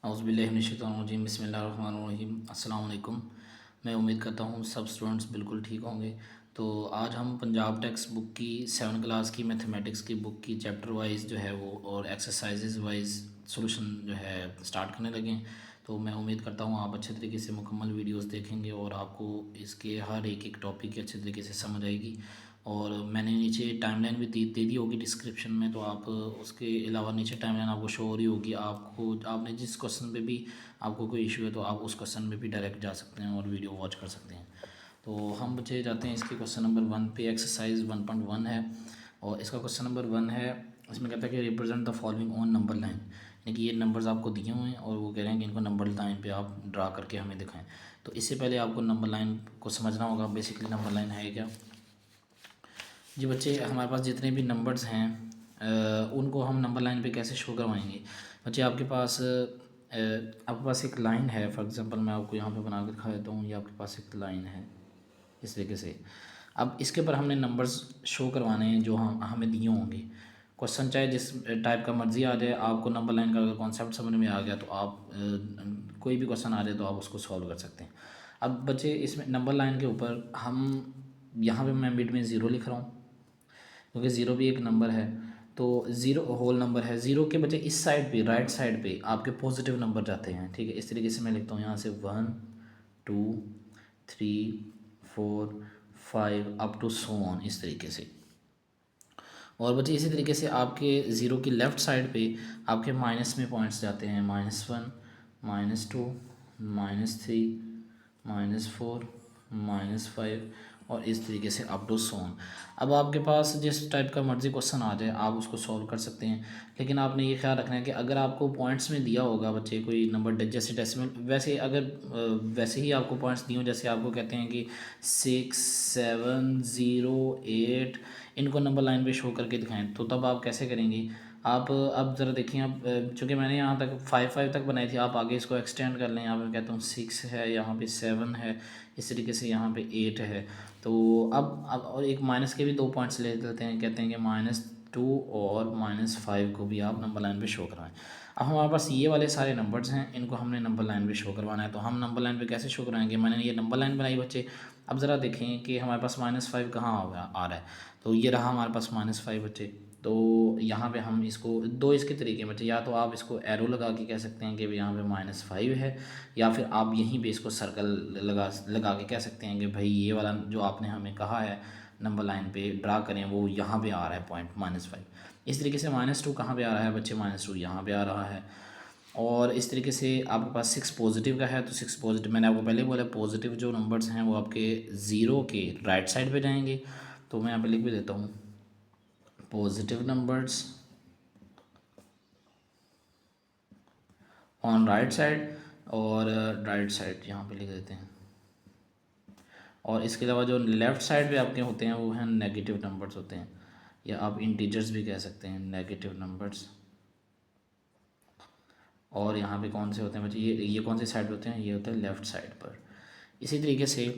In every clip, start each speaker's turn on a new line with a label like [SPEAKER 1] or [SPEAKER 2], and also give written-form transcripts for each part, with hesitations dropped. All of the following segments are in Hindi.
[SPEAKER 1] औज़ुबिल्लाहिमिनश्शैतानिर्रजीम बिस्मिल्लाहिर्रहमानिर्रहीम अस्सलाम वालेकुम। मैं उम्मीद करता हूँ सब स्टूडेंट्स बिल्कुल ठीक होंगे। तो आज हम पंजाब टेक्स्ट बुक की 7 क्लास की मैथमेटिक्स की बुक की चैप्टर वाइज जो है वो और एक्सरसाइजेज वाइज सॉल्यूशन जो है स्टार्ट करने लगे। तो मैं उम्मीद करता हूँ आप अच्छे तरीके से मुकम्मल वीडियोस देखेंगे और आपको इसके हर एक टॉपिक की अच्छे तरीके से समझ आएगी। और मैंने नीचे टाइमलाइन भी दे दी होगी डिस्क्रिप्शन में, तो आप उसके अलावा नीचे टाइमलाइन आपको शो हो रही होगी। आपको आपने जिस क्वेश्चन पे भी आपको कोई इशू है तो आप उस क्वेश्चन पे भी डायरेक्ट जा सकते हैं और वीडियो वॉच कर सकते हैं। तो हम बच्चे जाते हैं इसके क्वेश्चन नंबर 1 पे। एक्सरसाइज 1.1 है और इसका क्वेश्चन नंबर 1 है। इसमें कहता है कि represent the following on number line, यानी कि ये नंबर्स आपको दिए हुए हैं और वो कह रहे हैं कि इनको नंबर लाइन पे आप ड्रा करके हमें दिखाएं। तो इससे पहले आपको नंबर लाइन को समझना होगा। बेसिकली नंबर लाइन है क्या जी बच्चे, हमारे पास जितने भी नंबर्स हैं उनको हम नंबर लाइन पे कैसे शो करवाएंगे। बच्चे आपके पास एक लाइन है। फॉर एग्जांपल मैं आपको यहाँ पे बना कर दिखा देता हूँ। ये आपके पास एक लाइन है इस तरीके से। अब इसके ऊपर हमने नंबर्स शो करवाने हैं जो हम हमें दिए होंगे। क्वेश्चन चाहे जिस टाइप का मर्ज़ी आ जाए, आपको नंबर लाइन का अगर कॉन्सेप्ट समझ में आ गया तो आप कोई भी क्वेश्चन आ जाए तो आप उसको सॉल्व कर सकते हैं। अब बच्चे इसमें नंबर लाइन के ऊपर हम यहाँ पे मैं मिड में ज़ीरो लिख रहा हूँ क्योंकि ज़ीरो भी एक नंबर है। तो ज़ीरो होल नंबर है। ज़ीरो के बजाय इस साइड पे, राइट साइड पे आपके पॉजिटिव नंबर जाते हैं। ठीक है, इस तरीके से मैं लिखता हूँ यहाँ से 1 2 3 4 5 अप टू सो ऑन, इस तरीके से। और बच्चे इसी तरीके से आपके ज़ीरो की लेफ़्ट साइड पे आपके माइनस में पॉइंट्स जाते हैं। -1 -2 -3 -4 -5 और इस तरीके से अप टू सो ऑन। अब आपके पास जिस टाइप का मर्ज़ी क्वेश्चन आ जाए आप उसको सॉल्व कर सकते हैं। लेकिन आपने ये ख्याल रखना है कि अगर आपको पॉइंट्स में दिया होगा बच्चे कोई नंबर जैसे डेसिमल, वैसे अगर वैसे ही आपको पॉइंट्स दिए हों, जैसे आपको कहते हैं कि 6 7 0 8, इनको नंबर लाइन पे शो करके दिखाएं, तो तब आप कैसे करेंगे। आप अब ज़रा देखिए। अब चूँकि मैंने यहाँ तक 5 तक बनाई थी, आप आगे इसको एक्सटेंड कर लें। यहाँ पे कहता हूँ 6 है, यहाँ पे 7 है, इस तरीके से यहाँ पे 8 है। तो अब और एक माइनस के भी 2 पॉइंट्स ले लेते हैं। कहते हैं कि -2 और -5 को भी आप नंबर लाइन पे शो करवाएं। अब हमारे पास ये वाले सारे नंबर्स हैं, इनको हमने नंबर लाइन पे शो करवाना है। तो हम नंबर लाइन पे कैसे शो कराएंगे। मैंने ये नंबर लाइन बनाई बच्चे। अब ज़रा देखें कि हमारे पास -5 कहाँ आ रहा है। तो ये रहा हमारे पास -5 बच्चे। तो यहाँ पे हम इसको दो इसके तरीके बच्चे, या तो आप इसको एरो लगा के कह सकते हैं कि यहाँ पे -5 है, या फिर आप यहीं पे इसको सर्कल लगा के कह सकते हैं कि भाई ये वाला जो आपने हमें कहा है नंबर लाइन पे ड्रा करें, वो यहाँ पे आ रहा है पॉइंट -5। इस तरीके से -2 कहाँ पे आ रहा है बच्चे, -2 यहाँ पे आ रहा है। और इस तरीके से आपके पास 6 पॉजिटिव का है, तो 6 पॉजिटिव मैंने आपको पहले बोला, पॉजिटिव जो नंबर्स हैं वो आपके ज़ीरो के राइट साइड पे जाएंगे। तो मैं यहाँ पे लिख भी देता हूँ positive numbers on right side, और राइट साइड यहाँ पे लिख देते हैं। और इसके अलावा जो लेफ़्ट साइड पे आपके होते हैं वो हैं नेगेटिव नंबर्स होते हैं, या आप इंटीजर्स भी कह सकते हैं, नेगेटिव नंबर्स। और यहाँ पे कौन से होते हैं बच्चे, ये कौन से साइड होते हैं, ये होते हैं लेफ़्ट साइड पर। इसी तरीके से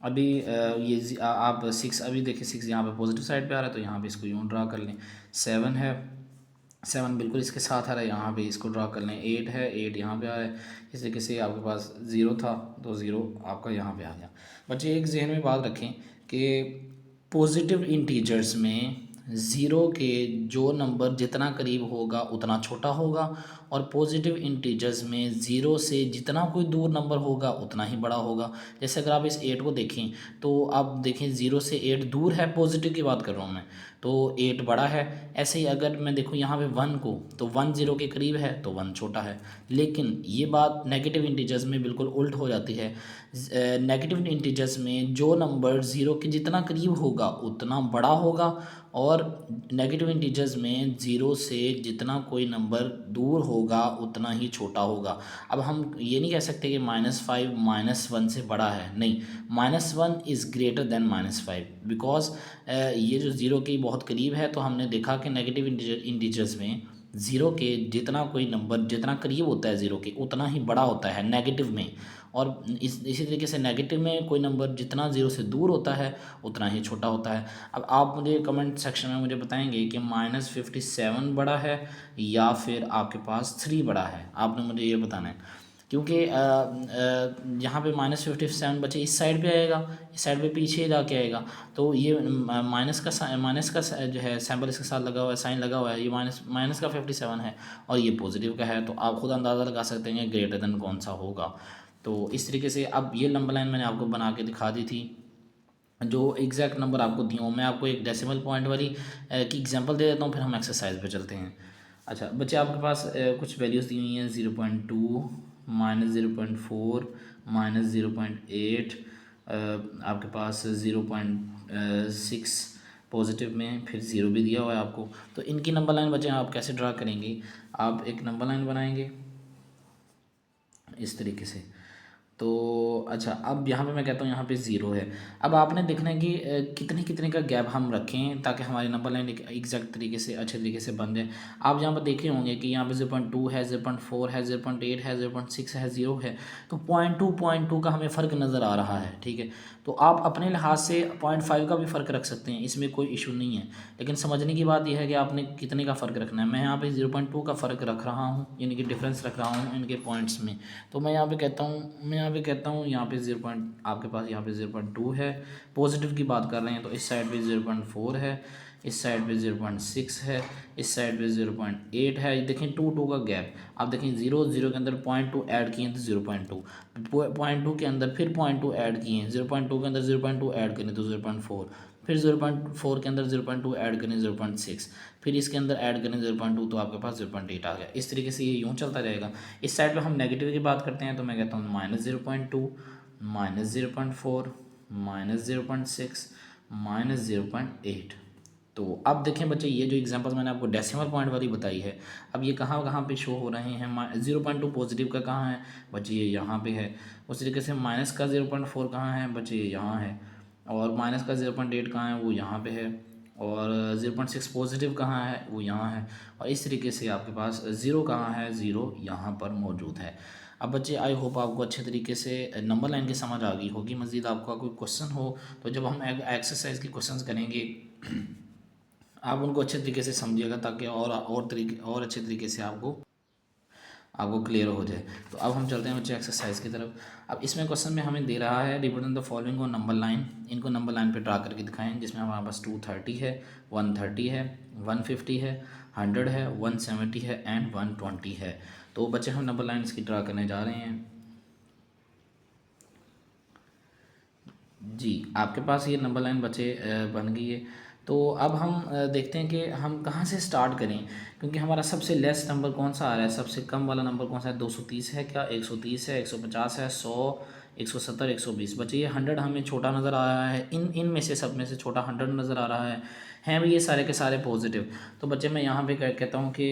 [SPEAKER 1] अभी आप 6, अभी देखिए 6 यहाँ पे पॉजिटिव साइड पे आ रहा है, तो यहाँ पे इसको यूँ ड्रा कर लें। 7 है, 7 बिल्कुल इसके साथ आ रहा है, यहाँ पे इसको ड्रा कर लें। 8 है, 8 यहाँ पे आ रहा है। इस तरीके से आपके पास 0 था तो 0 आपका यहाँ पे आ गया। बच्चे एक जहन में बात रखें कि पॉजिटिव इंटीजर्स में ज़ीरो के जो नंबर जितना करीब होगा उतना छोटा होगा, और पॉजिटिव इंटीजर्स में ज़ीरो से जितना कोई दूर नंबर होगा उतना ही बड़ा होगा। जैसे अगर आप इस 8 को देखें तो आप देखें 0 से 8 दूर है, पॉजिटिव की बात कर रहा हूँ मैं, तो 8 बड़ा है। ऐसे ही अगर मैं देखूँ यहाँ पे 1 को, तो 1 0 के करीब है तो 1 छोटा है। लेकिन ये बात नेगेटिव इंटीजर्स में बिल्कुल उल्ट हो जाती है। नेगेटिव इंटीजर्स में जो नंबर ज़ीरो के जितना करीब होगा उतना बड़ा होगा, और नेगेटिव इंटीजर्स में ज़ीरो से जितना कोई नंबर दूर होगा उतना ही छोटा होगा। अब हम ये नहीं कह सकते कि -5 -1 से बड़ा है, नहीं, -1 इज़ ग्रेटर दैन -5, बिकॉज ये जो ज़ीरो के बहुत करीब है। तो हमने देखा कि नेगेटिव इंटीजर्स में ज़ीरो के जितना कोई नंबर जितना करीब होता है ज़ीरो के उतना ही बड़ा होता है नेगेटिव में, और इसी तरीके से नेगेटिव में कोई नंबर जितना ज़ीरो से दूर होता है उतना ही छोटा होता है। अब आप मुझे कमेंट सेक्शन में मुझे बताएंगे कि -57 बड़ा है या फिर आपके पास 3 बड़ा है, आपने मुझे ये बताना है। क्योंकि यहाँ पे -57 बचे इस साइड पे आएगा, इस साइड पे पीछे जाके आएगा, तो ये माइनस का जो है सैम्बल इसके साथ लगा हुआ है, साइन लगा हुआ है, ये माइनस का 57 है और ये पॉजिटिव का है, तो आप खुद अंदाज़ा लगा सकते हैं ग्रेटर देन कौन सा होगा। तो इस तरीके से अब ये नंबर लाइन मैंने आपको बना के दिखा दी थी, जो एग्जैक्ट नंबर आपको दिए हूँ। मैं आपको एक डेसिमल पॉइंट वाली की एग्जांपल दे देता हूँ, फिर हम एक्सरसाइज पे चलते हैं। अच्छा बच्चे, आपके पास कुछ वैल्यूज़ दी हुई हैं, 0.2, -0.4, -0.8, आपके पास 0.6 पॉजिटिव में, फिर ज़ीरो भी दिया हुआ है आपको। तो इनकी नंबर लाइन बच्चे आप कैसे ड्रा करेंगे? आप एक नंबर लाइन बनाएंगे इस तरीके से। तो अच्छा, अब यहाँ पे मैं कहता हूँ यहाँ पे ज़ीरो है। अब आपने देखना है कि कितने कितने का गैप हम रखें ताकि हमारी नंबर लाइन एक एग्जैक्ट तरीके से अच्छे तरीके से बन जाए। आप यहाँ पर देखे होंगे कि यहाँ पे 0.2 है, 0.4 है, 0.8 है, 0.6 है, 0 है, तो 0.2 का हमें फ़र्क नज़र आ रहा है, ठीक है। तो आप अपने लिहाज से 0.5 का भी फ़र्क रख सकते हैं, इसमें कोई इशू नहीं है, लेकिन समझने की बात यह है कि आपने कितने का फ़र्क रखना है। मैं यहाँ पे 0.2 का फ़र्क रख रहा हूँ, यानी कि डिफरेंस रख रहा हूँ इनके पॉइंट्स में। तो मैं यहाँ पे कहता हूँ यहाँ पे 0 पॉइंट आपके पास यहाँ पे 0.2 है, पॉजिटिव की बात कर रहे हैं, तो इस साइड पे 0.4 है, इस साइड पे 0.6 है, इस साइड पे 0.8 है। देखें 2 का गैप, आप देखें 0 के अंदर 0.2 ऐड किए तो 0.2, 0.2 के अंदर फिर 0.2 ऐड किए, 0.2 के अंदर 0.2 ऐड करें तो 0.4, फिर 0.4 के अंदर 0.2 ऐड करें 0.6, फिर इसके अंदर ऐड करें 0.2, तो आपके पास 0.8 आ गया। इस तरीके से ये यूँ चलता रहेगा। इस साइड पे हम नेगेटिव की बात करते हैं, तो मैं कहता हूँ -0.2, -0.4, -0.6, -0.8। तो अब देखें बच्चे, ये जो एग्जांपल्स मैंने आपको डेसिमल पॉइंट वाली बताई है, अब ये कहाँ कहाँ पे शो हो रहे हैं। 0.2 पॉजिटिव का कहाँ है बच्चे? ये यहाँ पे है। उस तरीके से माइनस का 0.4 कहाँ है बच्चे? ये यहाँ है। और माइनस का 0.8 कहाँ है? वो यहाँ पे है। और 0.6 पॉजिटिव कहाँ है? वो यहाँ है। और इस तरीके से आपके पास ज़ीरो कहाँ है? ज़ीरो यहाँ पर मौजूद है। अब बच्चे, आई होप आपको अच्छे तरीके से नंबर लाइन की समझ आ गई होगी। मज़ीद आपका कोई क्वेश्चन हो तो जब हम एक्सरसाइज की क्वेश्चंस करेंगे आप उनको अच्छे तरीके से समझिएगा, ताकि और तरीके और अच्छे तरीके से आपको क्लियर हो जाए। तो अब हम चलते हैं बच्चे एक्सरसाइज की तरफ। अब इसमें क्वेश्चन में हमें दे रहा है रिप्रेजेंट द फॉलोइंग को नंबर लाइन, इनको नंबर लाइन पे ड्रा करके दिखाएं, जिसमें हमारे पास 230 है, 130 है, 150 है, 100 है, 170 है एंड 120 है। तो बच्चे हम नंबर लाइन इसकी ड्रा करने जा रहे हैं। जी, आपके पास ये नंबर लाइन बच्चे बन गई है। तो अब हम देखते हैं कि हम कहाँ से स्टार्ट करें, क्योंकि हमारा सबसे लेस नंबर कौन सा आ रहा है, सबसे कम वाला नंबर कौन सा है? 230 है क्या? 130 है, 150 है, 100, 170, 120। बच्चे ये 100 हमें छोटा नज़र आ रहा है, इन में से सब में से छोटा 100 नज़र आ रहा है। हैं भी ये सारे के सारे पॉजिटिव। तो बच्चे मैं यहाँ पे कहता हूँ कि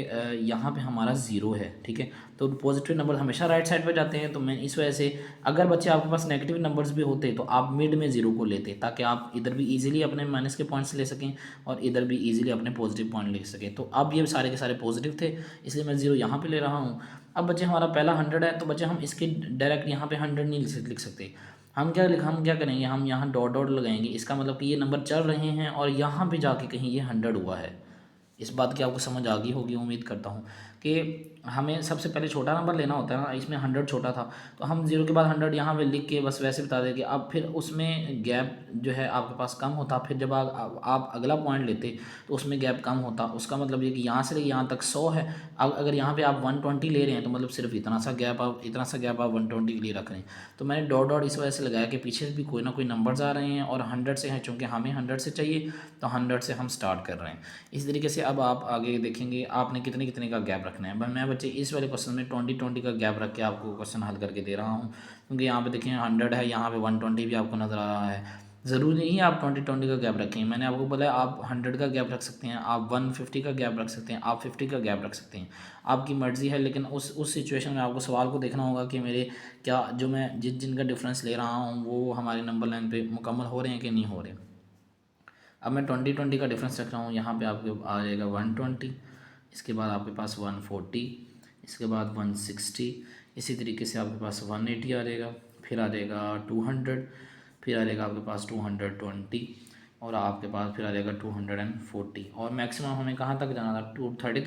[SPEAKER 1] यहाँ पे हमारा ज़ीरो है, ठीक है। तो पॉजिटिव नंबर हमेशा राइट साइड पे जाते हैं, तो मैं इस वजह से, अगर बच्चे आपके पास नेगेटिव नंबर्स भी होते तो आप मिड में ज़ीरो को लेते, ताकि आप इधर भी इजीली अपने माइनस के पॉइंट्स ले सकें और इधर भी इजीली अपने पॉजिटिव पॉइंट ले सकें। तो अब ये सारे के सारे पॉजिटिव थे, इसलिए मैं ज़ीरो यहाँ पे ले रहा हूँ। अब बच्चे हमारा पहला 100 है, तो बच्चे हम इसके डायरेक्ट यहाँ पे 100 नहीं लिख सकते। हम क्या करेंगे, हम यहाँ डॉट डॉट लगाएंगे, इसका मतलब कि ये नंबर चल रहे हैं और यहाँ पे जाके कहीं ये 100 हुआ है। इस बात की आपको समझ आ गई होगी, उम्मीद करता हूँ कि हमें सबसे पहले छोटा नंबर लेना होता है ना। इसमें 100 छोटा था, तो हम ज़ीरो के बाद 100 यहाँ पे लिख के बस वैसे बता देंगे। अब फिर उसमें गैप जो है आपके पास कम होता, फिर जब आप अगला पॉइंट लेते तो उसमें गैप कम होता। उसका मतलब ये कि यहाँ से यहाँ तक 100 है। अब अगर यहाँ पे आप 120 ले रहे हैं, तो मतलब सिर्फ इतना सा गैप आप 120 के लिए रख रहे हैं। तो मैंने डॉट डॉट इस वजह से लगाया कि पीछे से भी कोई ना कोई नंबर्स आ रहे हैं और 100 से हैं, चूँकि हमें 100 से चाहिए तो 100 से हम स्टार्ट कर रहे हैं। इस तरीके से अब आप आगे देखेंगे आपने कितने कितने का गैप रखना है। मैं बच्चे इस वाले क्वेश्चन में 20 का गैप रख के आपको क्वेश्चन हल करके दे रहा हूँ, क्योंकि यहाँ पे देखें 100 है, यहाँ पे 120 भी आपको नज़र आ रहा है। ज़रूरी नहीं है आप 20 का गैप रखें, मैंने आपको बोला आप 100 का गैप रख सकते हैं, आप 150 का गैप रख सकते हैं, आप 50 का गैप रख सकते हैं, आपकी मर्ज़ी है। लेकिन उस सिचुएशन में आपको सवाल को देखना होगा कि मेरे क्या जो मैं जिनका डिफरेंस ले रहा हूँ वो हमारे नंबर लाइन पे मुकम्मल हो रहे हैं कि नहीं हो रहे। अब मैं 20 का डिफरेंस रख रहा हूँ, यहाँ पे आपके आ जाएगा 120, इसके बाद आपके पास 140, इसके बाद 160, इसी तरीके से आपके पास 180 आ जाएगा, फिर आ जाएगा 200, फिर आ जाएगा आपके पास 220, और आपके पास फिर आ जाएगा 240। और मैक्सिमम हमें कहाँ तक जाना था, 230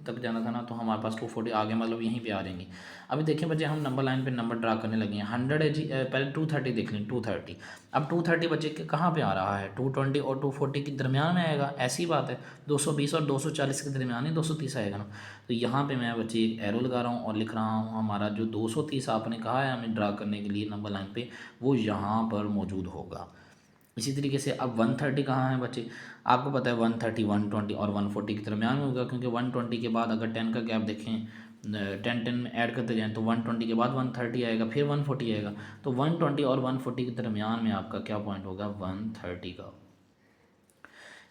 [SPEAKER 1] तक जाना था ना, तो हमारे पास 240 आगे मतलब यहीं पे आ जाएंगे। अभी देखिए बच्चे, हम नंबर लाइन पे नंबर ड्रा करने लगे हैं। 100 है जी, पहले 230 देख लें, 230। अब 230 बच्चे के कहाँ पे आ रहा है, 220 और 240 के दरमियान में आएगा, ऐसी बात है। 220 और 240 के दरमियान ही 230 आएगा ना। तो यहाँ पे मैं बच्चे एक एरो लगा रहा हूँ और लिख रहा हूँ हमारा जो 230 आपने कहा है हमें ड्रा करने के लिए नंबर लाइन पे, वो यहाँ पर मौजूद होगा। इसी तरीके से अब 130 कहाँ है बच्चे, आपको पता है 130, 120 और 140 के दरमियान में होगा, क्योंकि 120 के बाद अगर 10 का गैप देखें, 10 में ऐड करते जाएँ तो 120 के बाद 130 आएगा, फिर 140 आएगा। तो 120 और 140 के दरमियान में आपका क्या पॉइंट होगा, 130 का।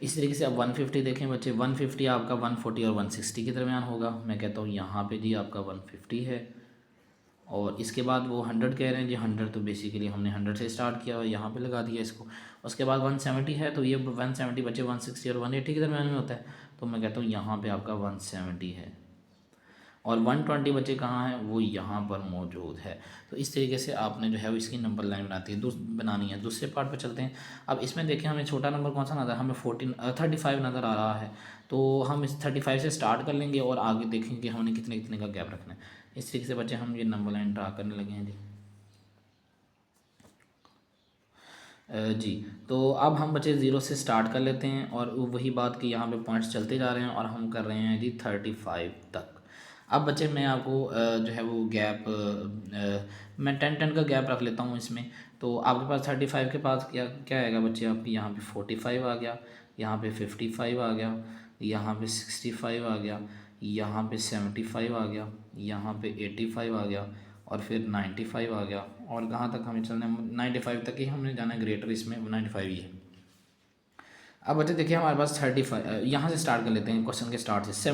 [SPEAKER 1] इस तरीके से अब 150 देखें बच्चे, 150 आपका 140 और 160 के दरमियान होगा। मैं कहता हूँ यहाँ पे जी आपका 150 है। और इसके बाद वो 100 कह रहे हैं जी, 100 तो बेसिकली हमने 100 से स्टार्ट किया और यहाँ पे लगा दिया इसको। उसके बाद 170 है, तो ये 170 बचे 160 और 180 के दरमियान में होता है, तो मैं कहता हूँ यहाँ पे आपका 170 है। और 120 बच्चे कहाँ हैं, वो यहाँ पर मौजूद है। तो इस तरीके से आपने जो है वो इसकी नंबर लाइन बनानी है। दूसरे पार्ट पर चलते हैं। अब इसमें देखें हमें छोटा नंबर कौन सा नज़र, हमें 35 नज़र आ रहा है। तो हम इस 35 से स्टार्ट कर लेंगे और आगे देखेंगे हमने कितने कितने का गैप रखना है। इस तरीके से बच्चे हम ये नंबर लाइन ड्रा करने लगे हैं जी। जी, तो अब हम बच्चे ज़ीरो से स्टार्ट कर लेते हैं और वही बात कि यहाँ पे पॉइंट्स चलते जा रहे हैं और हम कर रहे हैं जी 35 तक। अब बच्चे मैं आपको जो है वो गैप, मैं 10 का गैप रख लेता हूँ इसमें। तो आपके पास 35 के पास क्या क्या आएगा बच्चे, आपकी यहाँ पे 45 आ गया, यहाँ पे 55 आ गया, यहाँ पे 65 आ गया, यहाँ पे 75 आ गया, यहाँ पे 85 आ गया, और फिर 95 आ गया। और कहाँ तक हमें चलना है, 95 तक ही हमने जाना है, ग्रेटर इसमें 95 ही है। अब बच्चे देखिए हमारे पास 35, यहाँ से स्टार्ट कर लेते हैं क्वेश्चन के स्टार्ट से।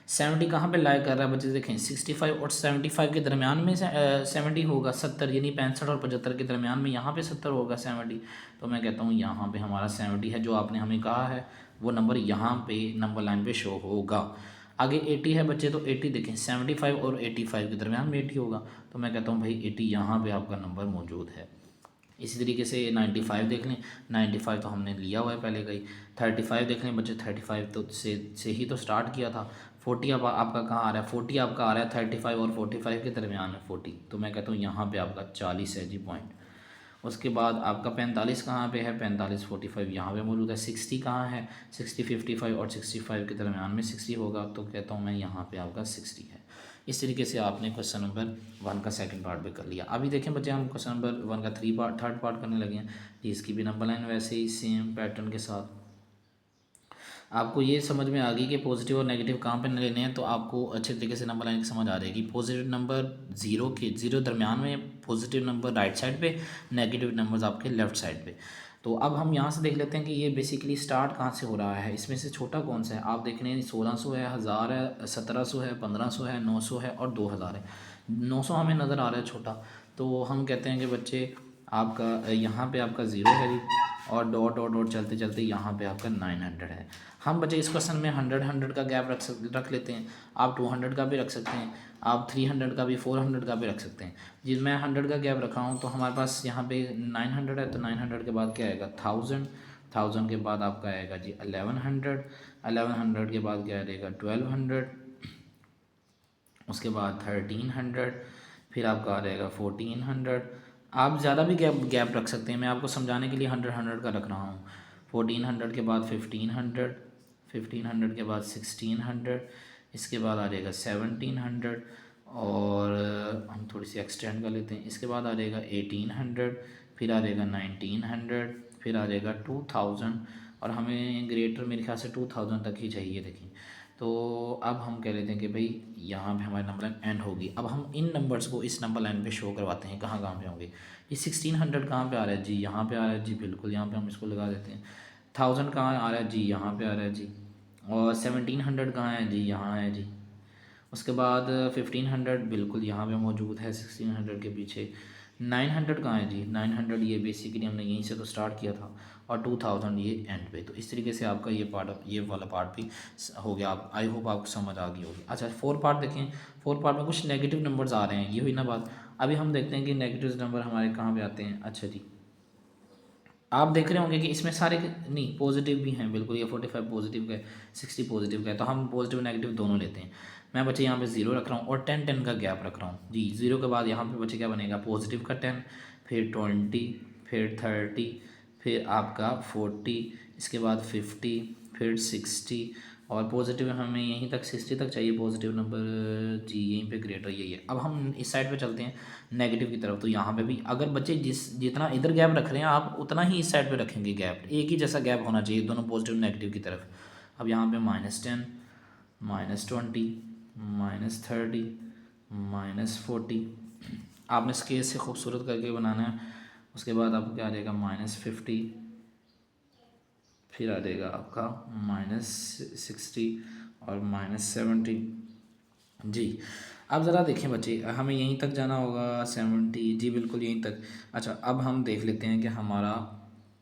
[SPEAKER 1] 70 कहाँ पे लाइक कर रहा है बच्चे, देखें 65 और 75 के दरमियान में 70 होगा, 70 यानी 65 और 75 के दरमियान में यहाँ पे 70 होगा 70। तो मैं कहता हूँ यहाँ पे हमारा 70 है, जो आपने हमें कहा है वो नंबर यहाँ पे नंबर लाइन पे शो होगा। आगे 80 है बच्चे, तो 80 देखें 75 और 85 के दरमियान में 80 होगा, तो मैं कहता हूँ भाई 80 यहाँ पे आपका नंबर मौजूद है। इसी तरीके से 95 देख लें, 95 तो हमने लिया हुआ है पहले का ही। 35 देख लें बच्चे, 35 तो से ही तो स्टार्ट किया था। 40 अब आपका कहाँ आ रहा है, 40 आपका आ रहा है 35 और 45 के दरमियान में 40, तो मैं कहता हूँ यहाँ पे आपका 40 है जी पॉइंट। उसके बाद आपका 45 कहाँ पे है, 45 45 यहाँ पे मौजूद है। 60 कहाँ है, 60 55 और 65 के दरमियान में 60 होगा, तो कहता हूँ मैं यहाँ पे आपका 60 है। इस तरीके से आपने क्वेश्चन नंबर 1 का सेकंड पार्ट भी कर लिया। अभी देखें बच्चे, हम क्वेश्चन नंबर 1 का थर्ड पार्ट करने लगे हैं जी। इसकी भी नंबर लाइन वैसे ही सेम पैटर्न के साथ। आपको ये समझ में आ गई कि पॉजिटिव और नेगेटिव कहाँ पे लेने हैं, तो आपको अच्छे तरीके से नंबर लाइन की समझ आ जाएगी। पॉजिटिव नंबर जीरो दरमियान में, पॉजिटिव नंबर राइट साइड पे, नेगेटिव नंबर्स आपके लेफ्ट साइड पे। तो अब हम यहाँ से देख लेते हैं कि ये बेसिकली स्टार्ट कहाँ से हो रहा है, इसमें से छोटा कौन सा है। आप देख रहे हैं 1600 है, 1000 है, 1700 है, 1500 है, 900 है और 2000 है। 900 हमें नज़र आ रहा है छोटा, तो हम कहते हैं कि बच्चे आपका यहाँ पे आपका ज़ीरो है जी, और डॉट डॉट डॉट चलते चलते यहाँ पे आपका 900 है। हम बच्चे इस क्वेश्चन में 100 का गैप रख लेते हैं। आप 200 का भी रख सकते हैं, आप 300 का भी, 400 का भी रख सकते हैं। जिस मैं 100 का गैप रखा हूँ, तो हमारे पास यहाँ पे 900 है, तो 900 के बाद क्या आएगा 1000, 1000 के बाद आपका आएगा जी 1100, 1100 के बाद क्या आएगा 1200, उसके बाद 1300, फिर आपका आ जाएगा 1400। आप ज़्यादा भी गैप रख सकते हैं, मैं आपको समझाने के लिए 100 का रख रहा हूँ। 1400 के बाद 1500, 1500 के बाद 1600, इसके बाद आ जाएगा 1700, और हम थोड़ी सी एक्सटेंड कर लेते हैं। इसके बाद आ जाएगा 1800, फिर आ जाएगा 1900, फिर आ जाएगा 2000, और हमें ग्रेटर मेरे ख्याल से 2000 तक ही चाहिए। देखिए, तो अब हम कह लेते हैं कि भाई यहाँ पे हमारी नंबर लाइन एंड होगी। अब हम इन नंबर्स को इस नंबर लाइन पे शो करवाते हैं, कहाँ कहाँ पे होंगे। ये 1600 कहाँ पे आ रहा है जी, यहाँ पे आ रहा है जी, बिल्कुल यहाँ पे हम इसको लगा देते हैं। 1000 कहाँ आ रहा है जी, यहाँ पे आ रहा है जी। और 1700 कहाँ है जी, यहाँ है जी। उसके बाद 1500 बिल्कुल यहाँ पे मौजूद है 1600 के पीछे। 900 कहाँ है जी, 900 ये बेसिकली हमने यहीं से तो स्टार्ट किया था, और 2000 ये एंड पे। तो इस तरीके से आपका ये पार्ट, ये वाला पार्ट भी हो गया। आप आई होप आपको समझ आ गई होगी। अच्छा, 4 पार्ट देखें। 4 पार्ट में कुछ नेगेटिव नंबर्स आ रहे हैं, ये हुई ना बात। अभी हम देखते हैं कि नेगेटिव नंबर हमारे कहाँ पे आते हैं। अच्छा जी, आप देख रहे होंगे कि इसमें सारे नहीं पॉजिटिव भी हैं, बिल्कुल। ये 45 पॉजिटिव का है, 60 पॉजिटिव का है, तो हम पॉजिटिव नेगेटिव दोनों लेते हैं। मैं बच्चे यहाँ पे 0 रख रहा हूँ और 10 का गैप रख रहा हूँ जी। 0 के बाद यहाँ पे बच्चे क्या बनेगा, पॉजिटिव का 10, फिर 20, फिर 30, फिर आपका 40, इसके बाद 50, फिर 60, और पॉजिटिव हमें यहीं तक 60 तक चाहिए पॉजिटिव नंबर जी, यहीं पे ग्रेटर यही है। अब हम इस साइड पे चलते हैं नेगेटिव की तरफ। तो यहाँ पे भी अगर बच्चे जितना इधर गैप रख रहे हैं आप उतना ही इस साइड पे रखेंगे गैप, एक ही जैसा गैप होना चाहिए दोनों पॉजिटिव नेगेटिव की तरफ। अब यहाँ पे -10, -20, -30, -40, आपने स्केल से खूबसूरत करके बनाना है। उसके बाद आपको क्या आ जाएगा, -50, फिर आ जाएगा आपका -60 और -70 जी। अब ज़रा देखें बच्चे, हमें यहीं तक जाना होगा 70 जी, बिल्कुल यहीं तक। अच्छा, अब हम देख लेते हैं कि हमारा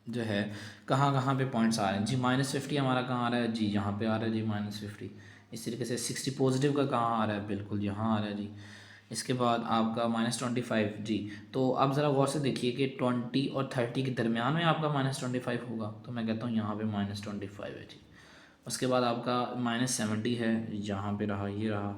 [SPEAKER 1] जो है कहाँ कहाँ पे पॉइंट्स आ रहे हैं जी। -50 हमारा कहाँ आ रहा है जी, यहाँ पे आ रहा है जी -50। इस तरीके से 60 पॉजिटिव का कहाँ आ रहा है, बिल्कुल यहाँ आ रहा है जी। इसके बाद आपका -25 जी। तो अब ज़रा गौर से देखिए कि 20 और 30 के दरमियान में आपका -25 होगा, तो मैं कहता हूँ यहाँ पे -25 है जी। उसके बाद आपका -70 है, यहाँ पे रहा, ये रहा।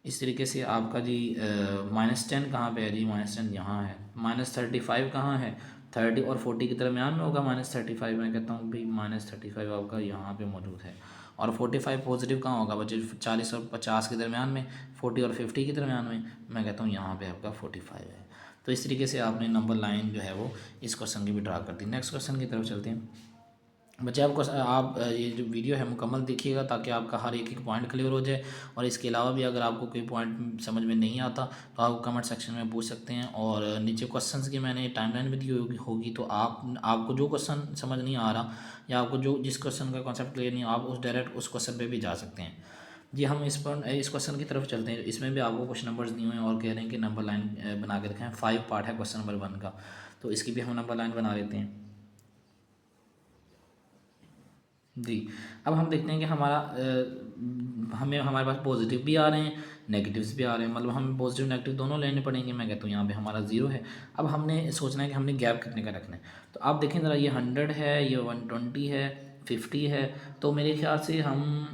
[SPEAKER 1] इस तरीके से आपका जी -10 कहाँ पे है जी, -10 यहाँ है। -35 कहाँ है, 30 और 40 के दरमियान में होगा -35। मैं कहता हूँ भाई -35 आपका यहाँ पे मौजूद है। और 45 पॉजिटिव कहाँ होगा बच्चे, 40 और 50 के दरमियान में, 40 और 50 के दरमियान में। मैं कहता हूँ यहाँ पे आपका 45 है। तो इस तरीके से आपने नंबर लाइन जो है वो इस क्वेश्चन की भी ड्रा कर दी। नेक्स्ट क्वेश्चन की तरफ चलते हैं बच्चे। आपको आप ये जो वीडियो है मुकम्मल देखिएगा ताकि आपका हर एक पॉइंट क्लियर हो जाए। और इसके अलावा भी अगर आपको कोई पॉइंट समझ में नहीं आता तो आप कमेंट सेक्शन में पूछ सकते हैं। और नीचे क्वेश्चंस की मैंने टाइमलाइन भी दी होगी, तो आपको जो क्वेश्चन समझ नहीं आ रहा या आपको जो जिस क्वेश्चन का कॉन्सेप्ट क्लियर नहीं, आप उस डायरेक्ट उस क्वेश्चन पर भी जा सकते हैं जी। हम इस क्वेश्चन की तरफ चलते हैं। इसमें भी आपको कुछ नंबर्स दिए हुए हैं और कह रहे हैं कि नंबर लाइन बना के रखें। 5 पार्ट है क्वेश्चन नंबर 1 का, तो इसकी भी हम नंबर लाइन बना लेते हैं जी। अब हम देखते हैं कि हमारे पास पॉजिटिव भी आ रहे हैं, नेगेटिव्स भी आ रहे हैं, मतलब हमें पॉजिटिव नेगेटिव दोनों लेने पड़ेंगे। मैं कहता हूँ यहाँ पे हमारा 0 है। अब हमने सोचना है कि हमने गैप कितने का रखना है। तो आप देखें ज़रा, ये 100 है, ये 120 है, 50 है। तो मेरे ख्याल से हम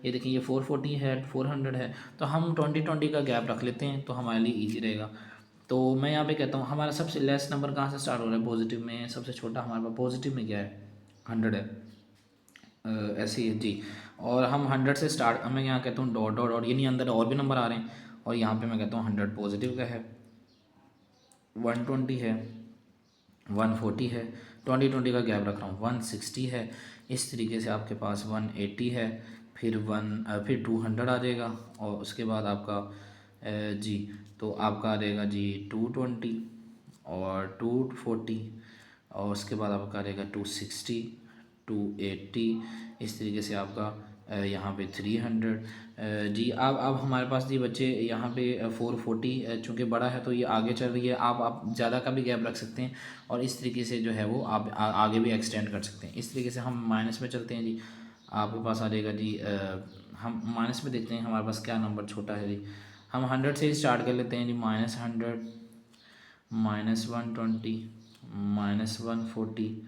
[SPEAKER 1] ये देखें, ये 440 है, 400 है। तो हम 20-20 का गैप रख लेते हैं, तो हमारे लिए ईजी रहेगा। तो मैं यहाँ पे कहता हूँ हमारा सबसे लेस नंबर कहाँ से स्टार्ट हो रहा है, पॉजिटिव में। सबसे छोटा हमारे पास पॉजिटिव में क्या है, 100 है। ऐसे ही है जी। और हम 100 से स्टार्ट, मैं यहाँ कहता हूँ डॉट डॉट डॉट, यानी अंदर और भी नंबर आ रहे हैं। और यहाँ पे मैं कहता हूँ 100 पॉजिटिव का है, 120 है, 140 है, 20-20 का गैप रख रहा हूँ, 160 है। इस तरीके से आपके पास 180 है, फिर 200 आ जाएगा। और उसके बाद आपका जी, तो आपका आ जाएगा जी 220 और 240। और उसके बाद आपका आ जाएगा 260, 280। इस तरीके से आपका यहाँ पे 300 जी। अब हमारे पास जी बच्चे यहाँ पे 440 चूँकि बड़ा है तो ये आगे चल रही है। आप ज़्यादा का भी गैप रख सकते हैं और इस तरीके से जो है वो आप आगे भी एक्सटेंड कर सकते हैं। इस तरीके से हम माइनस में चलते हैं जी। आपके पास आ जाएगा जी हम माइनस में देखते हैं हमारे पास क्या नंबर छोटा है जी। हम 100 से ही स्टार्ट कर लेते हैं जी। -100, -120, -140।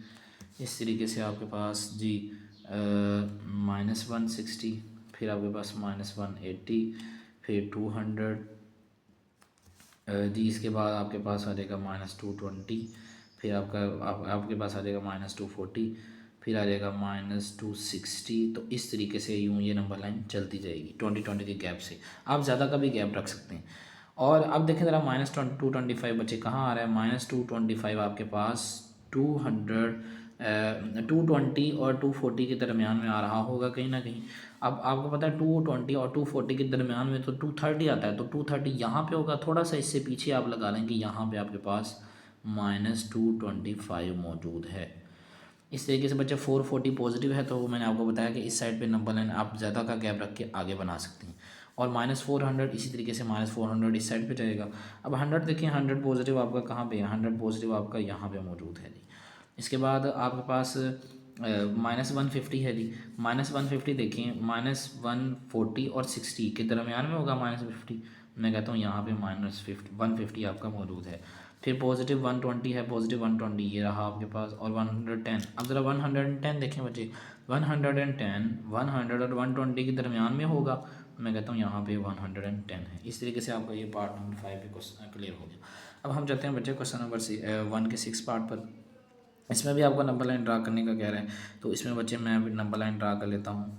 [SPEAKER 1] इस तरीके से आपके पास जी -160, फिर आपके पास -180, फिर 200 जी। इसके बाद आपके पास आ जाएगा -220, फिर आपके पास आ जाएगा -240, फिर आ जाएगा -260। तो इस तरीके से यूँ ये नंबर लाइन चलती जाएगी 20-20 के गैप से। आप ज़्यादा का भी गैप रख सकते हैं। और अब देखें ज़रा -225 बच्चे कहाँ आ रहा है, -225 आपके पास 220 और 240 के दरमियान में आ रहा होगा कहीं ना कहीं। अब आपको पता है 220 और 240 के दरमियान में तो 230 आता है, तो 230 यहाँ पे होगा। थोड़ा सा इससे पीछे आप लगा लें कि यहाँ पे आपके पास -225 मौजूद है। इस तरीके से बच्चे 440 पॉजिटिव है, तो मैंने आपको बताया कि इस साइड पे नंबर लाइन आप ज़्यादा का गैप रख के आगे बना सकते हैं। और -400 इसी तरीके से -400 इस साइड पे जाएगा। अब 100 देखिए, 100 पॉजिटिव आपका कहाँ पे है, 100 पॉजिटिव आपका यहाँ पे मौजूद है जी। इसके बाद आपके पास -150 है जी। -150 देखें, -140 और 60 के दरमियान में होगा -50। मैं कहता हूँ यहाँ पे -150 आपका मौजूद है। फिर पॉजिटिव 120 है, पॉजिटिव 120 ये रहा आपके पास, और 110। अब ज़रा 110 देखें बच्चे, 110 100 और 120 के दरमियान में होगा। मैं कहता हूँ यहाँ पे 110 है। इस तरीके से आपका ये पार्ट नंबर 5 भी क्वेश्चन क्लियर हो गया। अब हम जाते हैं बच्चे क्वेश्चन नंबर 1 के 6 पार्ट पर। इसमें भी आपको नंबर लाइन ड्रा करने का कह रहे हैं, तो इसमें बच्चे मैं भी नंबर लाइन ड्रा कर लेता हूँ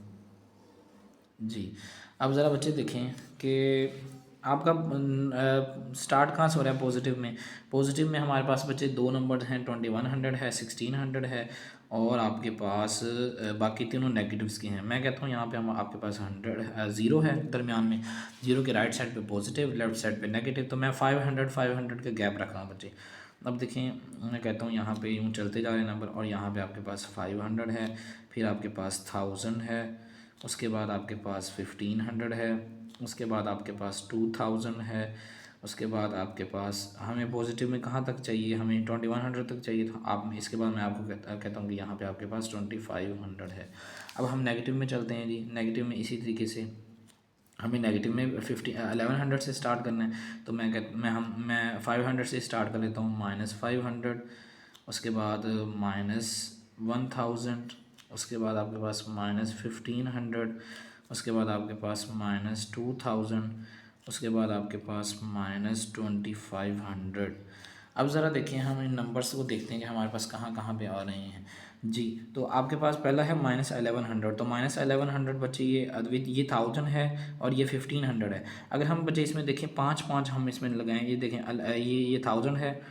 [SPEAKER 1] जी। अब ज़रा बच्चे देखें कि आपका स्टार्ट कहाँ से हो रहा है पॉजिटिव में। पॉजिटिव में हमारे पास बच्चे दो नंबर हैं, 2100 है, 1600 है, और आपके पास बाकी तीनों नेगेटिव्स के हैं। मैं कहता हूँ यहाँ पे हम आपके पास 100 है दरमियान में, जीरो के राइट साइड पे पॉजिटिव, लेफ्ट साइड पे नेगेटिव, तो मैं 500 का गैप रख रहा हूँ बच्चे। अब देखिए, मैं कहता हूँ यहाँ पे यूँ चलते जा रहे हैं नंबर, और यहाँ पे आपके पास 500 है, फिर आपके पास 1000 है, उसके बाद आपके पास 1500 है, उसके बाद आपके पास 2000 है, उसके बाद आपके पास हमें पॉजिटिव में कहाँ तक चाहिए, हमें 2100 तक चाहिए था। आप इसके बाद मैं आपको कहता हूँ कि यहाँ पे आपके पास 2500 है। अब हम नेगेटिव में चलते हैं जी। नेगेटिव में इसी तरीके से हमें नेगेटिव में 1100 से स्टार्ट करना है, तो मैं 500 से स्टार्ट कर लेता हूँ, -500, उसके बाद -1000, उसके बाद आपके पास -1500, उसके बाद आपके पास -2000, उसके बाद आपके पास -2500। अब ज़रा देखिए, हम इन नंबर्स को देखते हैं कि हमारे पास कहाँ कहाँ पे आ रहे हैं जी। तो आपके पास पहला है -1100, तो -1100 बच्चे ये 1000 है, और ये 1500 है। अगर हम बच्चे इसमें देखें, 5 5 हम इसमें लगाएं, ये देखें, ये 1000 है,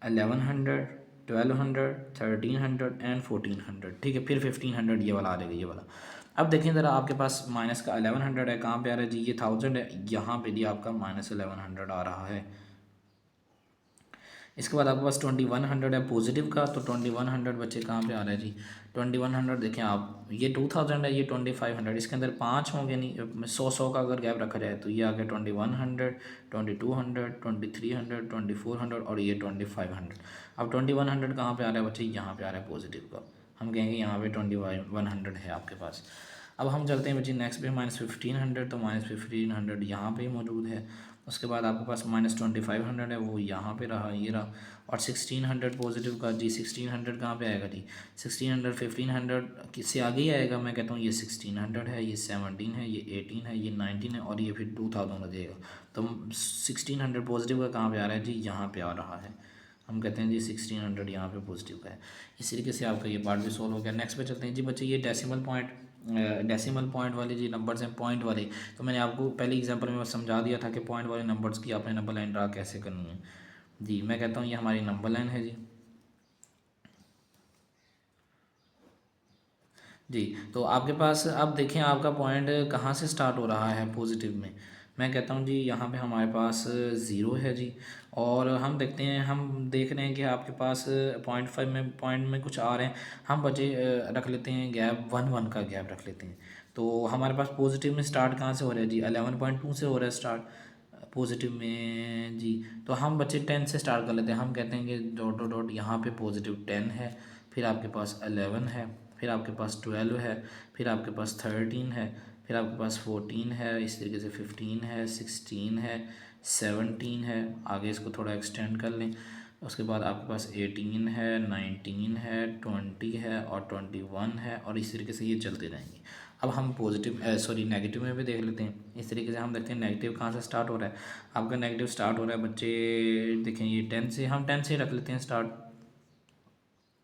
[SPEAKER 1] 1100, 1200, 1300 एंड 1400, ठीक है। फिर 1500 ये वाला आ जाएगा, ये वाला। अब देखें ज़रा, आपके पास माइनस का 1100 है, कहाँ पे आ रहा है जी, ये 1000 है, यहाँ पे जी आपका -1100 आ रहा है। इसके बाद आपके पास 2100 है पॉजिटिव का, तो 2100 बच्चे कहाँ पे आ रहा है जी, 2100 देखें आप, ये 2000 है, ये 2500, इसके अंदर 5 होंगे नहीं, 100 का अगर गैप रखा जाए तो ये आ गया 2100, 2200, 2300, 2400, और ये 2500। अब 2100 कहाँ पे आ रहा है बच्चे, यहाँ पे आ रहा है पॉजिटिव का, हम कहेंगे यहाँ पे 2100 है आपके पास। अब हम चलते हैं बच्चे नेक्स्ट पे, -1500, तो -1500 यहाँ पे मौजूद है। उसके बाद आपके पास -2500 है, वो यहाँ पे रहा, ये रहा, और 1600 पॉजिटिव का जी। 1600 कहाँ पे आएगा जी, 1600 1500 किससे आगे ही आएगा। मैं कहता हूँ ये 1600 है, ये 17 है, ये 18 है, ये 19 है, और ये फिर 2000 हो जाएगा। तो 1600 पॉजिटिव का कहाँ पे आ रहा है जी, यहाँ पे आ रहा है। हम कहते हैं जी 1600 यहाँ पे पॉजिटिव का है। इस तरीके से आपका ये पार्ट भी सोल्व हो गया। नेक्स्ट पे चलते हैं जी बच्चे, ये डेसिमल पॉइंट वाले जी नंबर्स हैं, पॉइंट वाले। तो मैंने आपको पहले एग्जांपल में समझा दिया था कि पॉइंट वाले नंबर्स की आपने नंबर लाइन ड्रा कैसे करनी है जी। मैं कहता हूँ ये हमारी नंबर लाइन है जी। जी, तो आपके पास अब देखें, आपका पॉइंट कहाँ से स्टार्ट हो रहा है पॉजिटिव में। मैं कहता हूँ जी यहाँ पे हमारे पास 0 है जी, और हम देखते हैं, हम देख रहे हैं कि आपके पास पॉइंट में कुछ आ रहे हैं। हम बचे रख लेते हैं गैप 1 1 का गैप रख लेते हैं। तो हमारे पास पॉजिटिव में स्टार्ट कहाँ से हो रहा है जी, 11.2 से हो रहा है स्टार्ट पॉजिटिव में जी। तो हम बच्चे 10 से स्टार्ट कर लेते हैं। हम कहते हैं कि डॉट डॉट डॉट यहाँ पे पॉजिटिव 10 है, फिर आपके पास 11 है, फिर आपके पास 12 है, फिर आपके पास 13 है, फिर आपके पास 14 है, इस तरीके से 15 है, 16 है, 17 है, आगे इसको थोड़ा एक्सटेंड कर लें। उसके बाद आपके पास 18 है, 19 है, 20 है, और 21 है, और इस तरीके से ये चलते रहेंगे। अब हम नेगेटिव में भी देख लेते हैं। इस तरीके से हम देखते हैं नेगेटिव कहाँ से स्टार्ट हो रहा है। आपका नेगेटिव स्टार्ट हो रहा है बच्चे, देखें ये 10 से, हम 10 से रख लेते हैं स्टार्ट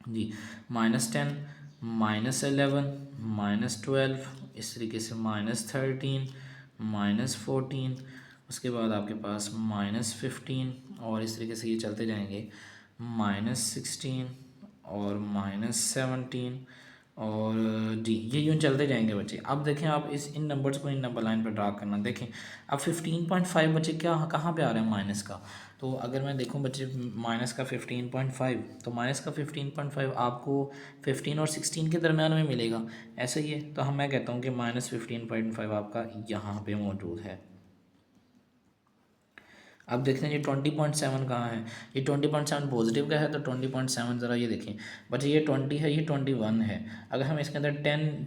[SPEAKER 1] जी। -10, -11, -12, इस तरीके से -13, -14, उसके बाद आपके पास -15, और इस तरीके से ये चलते जाएंगे, -16 और -17, और जी ये यूँ चलते जाएंगे बच्चे। अब देखें आप इस इन नंबर्स को इन नंबर लाइन पर ड्रा करना। देखें अब 15.5 बच्चे क्या कहाँ पे आ रहा है माइनस का। तो अगर मैं देखूं बच्चे माइनस का 15.5, तो माइनस का 15.5 आपको 15 और 16 के दरमियान में मिलेगा, ऐसा ही है। तो हम मैं कहता हूँ कि -15.5 आपका यहाँ पे मौजूद है। अब देखते हैं ये 20.7 कहाँ है। ये 20.7 पॉजिटिव का है, तो 20.7 ज़रा ये देखें बच्चे, ये 20 है, ये 21 है। अगर हम इसके अंदर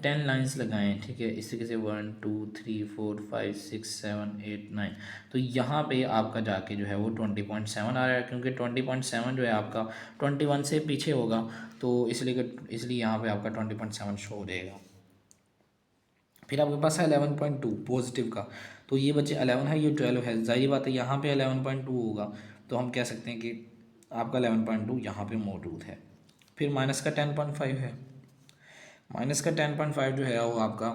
[SPEAKER 1] 10 लाइंस लगाएं, ठीक है, इस तरीके से 1 2 3 4 5 6 7 8 9, तो यहाँ पे आपका जाके जो है वो 20.7 आ रहा है, क्योंकि 20.7 जो है आपका 21 से पीछे होगा, तो इसलिए यहाँ पे आपका 20.7 शो हो जाएगा। फिर आपके पास है 11.2 पॉजिटिव का, तो ये बच्चे 11 है, ये 12 है, जाहिर बात है यहाँ पे 11.2 होगा, तो हम कह सकते हैं कि आपका 11.2 यहाँ पे मौजूद है। फिर माइनस का 10.5 है, माइनस का 10.5 जो है वो आपका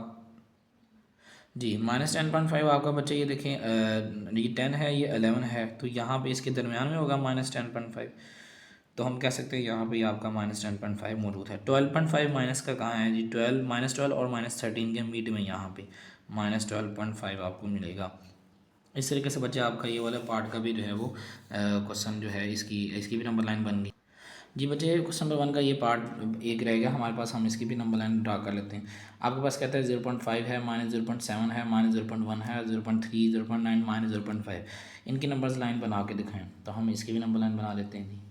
[SPEAKER 1] जी -10.5 आपका बच्चे, ये देखें ये 10 है, ये 11 है, तो यहाँ पे इसके दरमियान में होगा -10.5, तो हम कह सकते हैं यहाँ पे आपका -10.5 मौजूद है। 12.5 माइनस का कहाँ है जी, 12 और -13 के मीट में यहाँ पे -12.5 आपको मिलेगा। इस तरीके से बच्चे आपका ये वाला पार्ट का भी जो है वो क्वेश्चन जो है इसकी इसकी भी नंबर लाइन बन गई। जी बच्चे क्वेश्चन नंबर 1 का ये पार्ट एक रह गया हमारे पास, हम इसकी भी नंबर लाइन ड्रा कर लेते हैं। आपके पास कहता है 0.5 है, -0.7 है, -0.1 है, 0.3, 0.9, -0.5, इनकी नंबर्स लाइन बना के दिखाएं, तो हम इसकी भी नंबर लाइन बना लेते हैं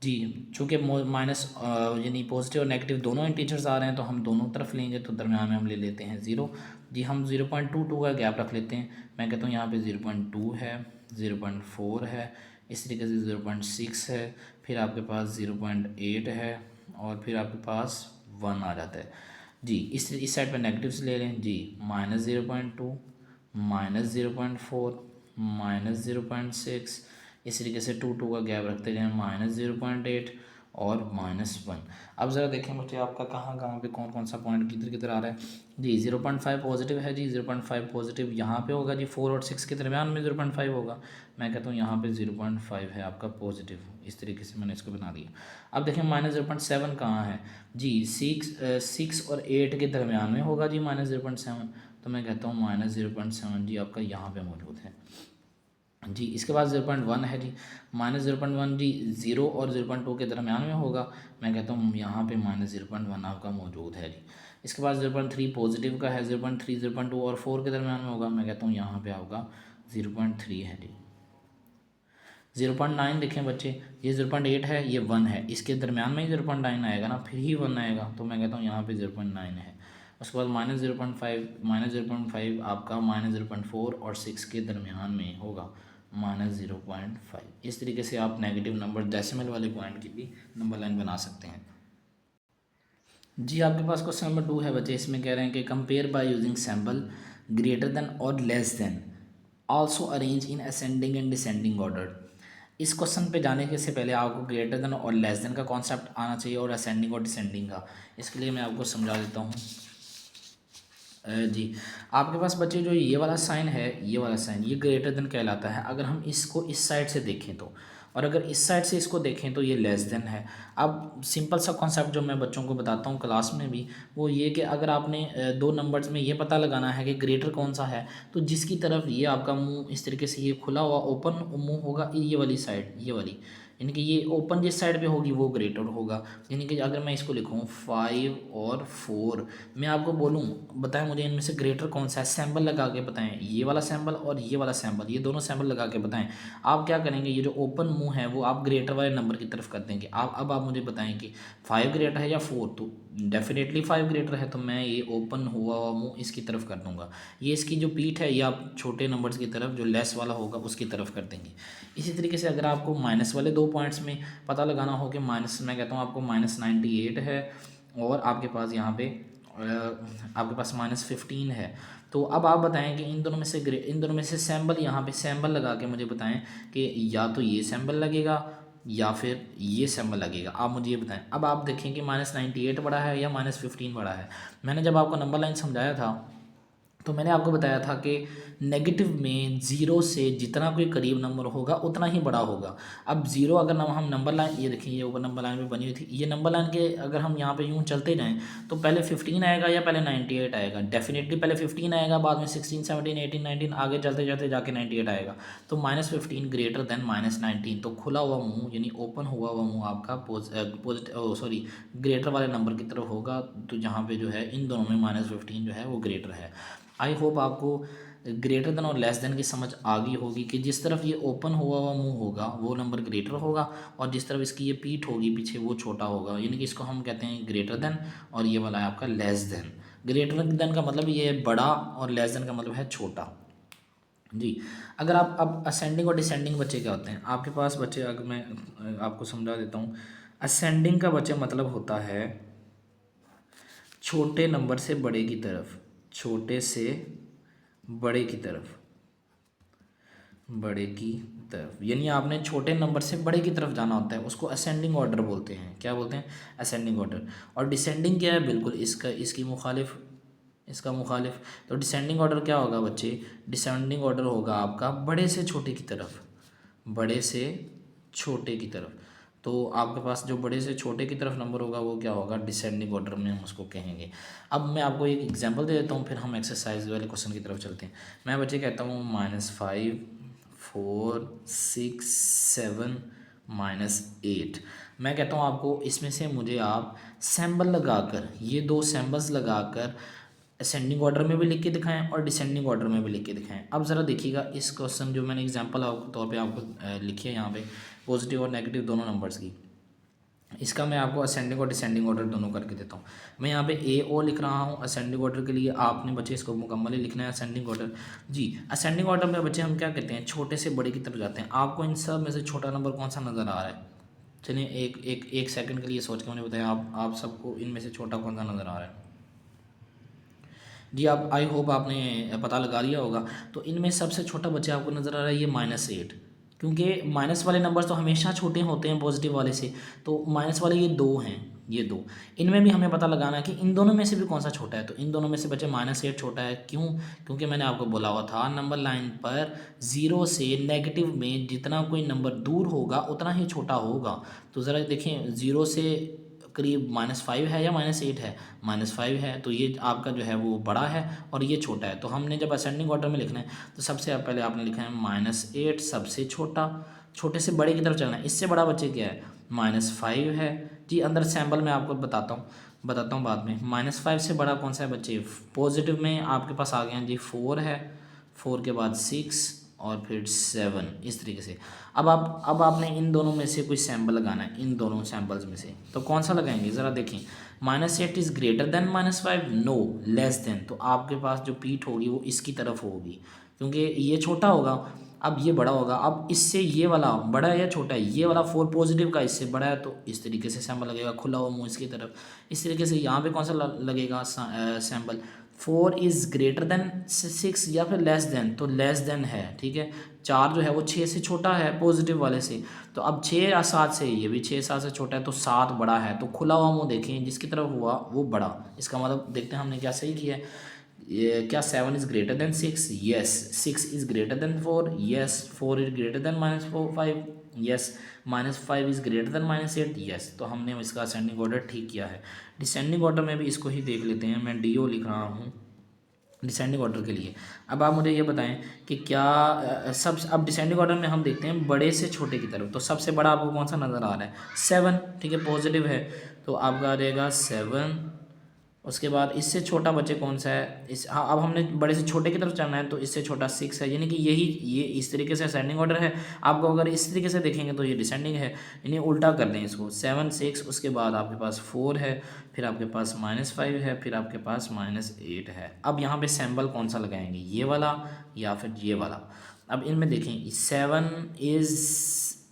[SPEAKER 1] जी। चूँकि माइनस यानी पॉजिटिव और नेगेटिव दोनों इंटीजर्स आ रहे हैं, तो हम दोनों तरफ लेंगे, तो दरमियान में हम ले लेते हैं 0 जी। हम 0.22 का गैप रख लेते हैं। मैं कहता हूँ यहाँ पे 0.2 है, 0.4 है, इस तरीके से 0.6 है, फिर आपके पास 0.8 है, और फिर आपके पास 1 आ जाता है जी। इस साइड पर नेगेटिव्स ले लें जी, -0.2, -0.4, -0.6, इस तरीके से 2 का गैप रखते जाएँ, -0.8 और -1। अब ज़रा देखें बच्चे आपका कहाँ कहाँ पे कौन कौन सा पॉइंट किधर किधर आ रहा है जी। 0.5 पॉजिटिव है जी, 0.5 पॉजिटिव यहाँ पे होगा जी, 4 और 6 के दरमियान में 0.5 होगा। मैं कहता हूँ यहाँ पे 0.5 है आपका पॉजिटिव, इस तरीके से मैंने इसको बना दिया। अब देखें -0.7 कहाँ है जी, 6 और 8 के दरमियान में होगा जी -0.7, तो मैं कहता हूँ -0.7 जी आपका यहाँ पर मौजूद है जी। इसके बाद 0.1 है जी, -0.1 जी 0 और 0.2 के दरमियान में होगा, मैं कहता हूँ यहाँ पे -0.1 आपका मौजूद है जी। इसके बाद 0.3 पॉजिटिव का है, 0.3, 0.2 और 4 के दरमियान में होगा, मैं कहता हूँ यहाँ पे आपका 0.3 है जी। 0.9 देखें बच्चे, ये 0.8 है, ये 1 है, इसके दरमियान में ही 0.9 आएगा ना, फिर ही 1 आएगा, तो मैं कहता हूँ यहाँ पे 0.9 है। उसके बाद -0.5 आपका -0.4 और 6 के दरमियान में होगा, -0.5। इस तरीके से आप नेगेटिव नंबर डेसिमल वाले पॉइंट की भी नंबर लाइन बना सकते हैं जी। आपके पास क्वेश्चन नंबर 2 है बच्चे, इसमें कह रहे हैं कि compare by using sample greater than और less than, also arrange in ascending and descending order. इस क्वेश्चन पे जाने के से पहले आपको ग्रेटर देन और लेस देन का कॉन्सेप्ट आना चाहिए, और असेंडिंग और डिसेंडिंग का। इसके लिए मैं आपको समझा देता हूँ जी। आपके पास बच्चे जो ये वाला साइन है, ये वाला साइन, ये ग्रेटर देन कहलाता है अगर हम इसको इस साइड से देखें तो, और अगर इस साइड से इसको देखें तो ये लेस देन है। अब सिंपल सा कॉन्सेप्ट जो मैं बच्चों को बताता हूँ क्लास में भी, वो ये कि अगर आपने दो नंबर्स में ये पता लगाना है कि ग्रेटर कौन सा है, तो जिसकी तरफ ये आपका मुंह इस तरीके से ये खुला हुआ ओपन मुंह होगा, ये वाली साइड, ये वाली, यानी कि ये ओपन जिस साइड पे होगी वो ग्रेटर होगा। यानी कि अगर मैं इसको लिखूँ 5 और 4, मैं आपको बोलूँ बताएं मुझे इनमें से ग्रेटर कौन सा है, सैम्बल लगा के बताएं, ये वाला सैम्बल और ये वाला सैम्बल, ये दोनों सैम्बल लगा के बताएं। आप क्या करेंगे, ये जो ओपन मुंह है वो आप ग्रेटर वाले नंबर की तरफ कर देंगे। अब आप मुझे बताएं कि 5 ग्रेटर है या 4, तो डेफिनेटली 5 ग्रेटर है, तो मैं ये ओपन हुआ हुआ मुँह इसकी तरफ कर दूंगा। ये इसकी जो पीठ है ये आप छोटे नंबर्स की तरफ, जो लेस वाला होगा उसकी तरफ कर देंगे। इसी तरीके से अगर आपको माइनस वाले 2 पॉइंट्स में पता लगाना हो कि माइनस, मैं कहता हूँ आपको -98 है, और आपके पास यहाँ पे आपके पास -15 है, तो अब आप बताएं कि इन दोनों में से सैम्बल, यहाँ पे सैम्बल लगा के मुझे बताएं कि या तो ये सैम्बल लगेगा या फिर ये सैम्बल लगेगा, आप मुझे ये बताएं। अब आप देखें कि -98 बड़ा है या -15 बड़ा है। मैंने जब आपको नंबर लाइन समझाया था तो मैंने आपको बताया था कि नेगेटिव में ज़ीरो से जितना कोई करीब नंबर होगा उतना ही बड़ा होगा। अब ज़ीरो अगर हम नंबर लाइन, ये देखिए ये ऊपर नंबर लाइन भी बनी हुई थी, ये नंबर लाइन के अगर हम यहाँ पे यूँ चलते जाएँ तो पहले 15 आएगा या पहले 98 आएगा? डेफिनेटली पहले 15 आएगा, बाद में 16, 17, 18, 19, आगे चलते चलते जाके 98 आएगा। तो -15 ग्रेटर देन -19, तो खुला हुआ मुँह यानी ओपन हुआ हुआ मुँह आपका सॉरी ग्रेटर वाले नंबर की तरफ होगा, तो जहाँ पे जो है इन दोनों में -15 जो है वो ग्रेटर है। आई होप आपको ग्रेटर देन और लेस देन की समझ आ गई होगी कि जिस तरफ ये ओपन हुआ हुआ मुंह होगा वो नंबर ग्रेटर होगा, और जिस तरफ इसकी ये पीठ होगी पीछे वो छोटा होगा, यानी कि इसको हम कहते हैं ग्रेटर देन, और ये वाला है आपका लेस देन। ग्रेटर देन का मतलब ये है बड़ा, और लेस देन का मतलब है छोटा जी। अगर आप अब असेंडिंग और डिसेंडिंग बच्चे क्या होते हैं आपके पास बच्चे, अगर मैं आपको समझा देता हूँ। असेंडिंग का बच्चे मतलब होता है छोटे नंबर से बड़े की तरफ, छोटे से बड़े की तरफ, बड़े की तरफ, यानी आपने छोटे नंबर से बड़े की तरफ जाना होता है, उसको असेंडिंग ऑर्डर बोलते हैं। क्या बोलते हैं? Ascending order. और डिसेंडिंग क्या है? बिल्कुल इसका इसकी मुखालिफ, इसका मुखालिफ। तो डिसेंडिंग ऑर्डर क्या होगा बच्चे? डिसेंडिंग ऑर्डर होगा आपका बड़े से छोटे की तरफ, बड़े से छोटे की तरफ। तो आपके पास जो बड़े से छोटे की तरफ नंबर होगा वो क्या होगा? डिसेंडिंग ऑर्डर में हम उसको कहेंगे। अब मैं आपको एक एग्जांपल दे देता हूँ, फिर हम एक्सरसाइज वाले क्वेश्चन की तरफ चलते हैं। मैं बच्चे कहता हूँ -5, 4, 6, 7, -8। मैं कहता हूँ आपको इसमें से मुझे आप सैम्बल लगाकर, ये दो सैम्बल्स लगाकर असेंडिंग ऑर्डर में भी लिख के दिखाएं और डिसेंडिंग ऑर्डर में भी लिख के दिखाएं। अब ज़रा देखिएगा इस क्वेश्चन जो मैंने एग्जांपल तौर पे आपको लिखी है यहाँ पे, पॉजिटिव और नेगेटिव दोनों नंबर्स की, इसका मैं आपको असेंडिंग और डिसेंडिंग ऑर्डर दोनों करके देता हूँ। मैं यहाँ पे ए ओ लिख रहा हूँ असेंडिंग ऑर्डर के लिए, आपने बच्चे इसको मुकम्मल ही लिखना है असेंडिंग ऑर्डर जी। असेंडिंग ऑर्डर में बच्चे हम क्या कहते हैं? छोटे से बड़े की तरफ जाते हैं। आपको इन सब में से छोटा नंबर कौन सा नज़र आ रहा है? चलिए एक सेकंड के लिए सोच के मुझे बताएं, आप सबको इनमें से छोटा कौन सा नज़र आ रहा है? जी आप, आई होप आपने पता लगा लिया होगा। तो इनमें सबसे छोटा बच्चा आपको नज़र आ रहा है ये -8, क्योंकि माइनस वाले नंबर्स तो हमेशा छोटे होते हैं पॉजिटिव वाले से। तो माइनस वाले ये दो हैं, ये दो, इनमें भी हमें पता लगाना है कि इन दोनों में से भी कौन सा छोटा है। तो इन दोनों में से बच्चे -8 छोटा है। क्यों? क्योंकि मैंने आपको बोला हुआ था नंबर लाइन पर ज़ीरो से नेगेटिव में जितना कोई नंबर दूर होगा उतना ही छोटा होगा। तो ज़रा देखें, ज़ीरो से करीब -5 है या -8 है? -5 है, तो ये आपका जो है वो बड़ा है और ये छोटा है। तो हमने जब असेंडिंग ऑर्डर में लिखना है तो सबसे पहले आपने लिखा है -8 सबसे छोटा, छोटे से बड़े की तरफ चलना है। इससे बड़ा बच्चे क्या है? -5 है जी। अंदर सैम्पल मैं आपको बताता हूँ बाद में। -5 से बड़ा कौन सा है बच्चे? पॉजिटिव में आपके पास आ गए हैं जी 4 है, 4 के बाद 6 और फिर 7, इस तरीके से। अब आपने इन दोनों में से कोई सैम्पल लगाना है, इन दोनों सैम्पल्स में से। तो कौन सा लगाएंगे ज़रा देखें। -8 is greater than -5? No, less than. तो आपके पास जो पीठ होगी वो इसकी तरफ होगी, क्योंकि ये छोटा होगा, अब ये बड़ा होगा। अब इससे ये वाला बड़ा है या छोटा है? ये वाला 4 पॉजिटिव का इससे बड़ा है, तो इस तरीके से सैम्पल लगेगा, खुला हुआ मुँह इसकी तरफ। इस तरीके से यहाँ पे कौन सा लगेगा सैम्पल? 4 इज़ ग्रेटर देन 6 या फिर लेस देन? तो लेस देन है, ठीक है। 4 जो है वो 6 से छोटा है पॉजिटिव वाले से। तो अब 6 या 7 से, ये भी 6 7 से छोटा है, तो 7 बड़ा है। तो खुला हुआ मुँह देखें जिसकी तरफ हुआ वो बड़ा। इसका मतलब देखते हैं हमने क्या सही किया है। ये क्या 7 is greater then 6? Yes. 6 is greater then 4? Yes. 4 is greater than -5? Yes. -5 is greater then -8? Yes. तो हमने इसका असेंडिंग ऑर्डर ठीक किया है। डिसेंडिंग ऑर्डर में भी इसको ही देख लेते हैं। मैं DO लिख रहा हूँ डिसेंडिंग ऑर्डर के लिए। अब आप मुझे ये बताएं कि क्या अब डिसेंडिंग ऑर्डर में हम देखते हैं बड़े से छोटे की तरफ। तो सबसे बड़ा आपको कौन सा नज़र आ रहा है? 7, ठीक है, पॉजिटिव है, तो आपका आ जाएगा 7। उसके बाद इससे छोटा बच्चे कौन सा है? हाँ, अब हमने बड़े से छोटे की तरफ चलना है, तो इससे छोटा 6 है, यानी कि ये इस तरीके से असेंडिंग ऑर्डर है। आपको अगर इस तरीके से देखेंगे तो ये डिसेंडिंग है, यानी उल्टा कर दें इसको। 7 6, उसके बाद आपके पास 4 है, फिर आपके पास -5 है, फिर आपके पास -8 है। अब यहाँ पे सैम्बल कौन सा लगाएंगे, ये वाला या फिर ये वाला? अब इनमें देखें 7 इज़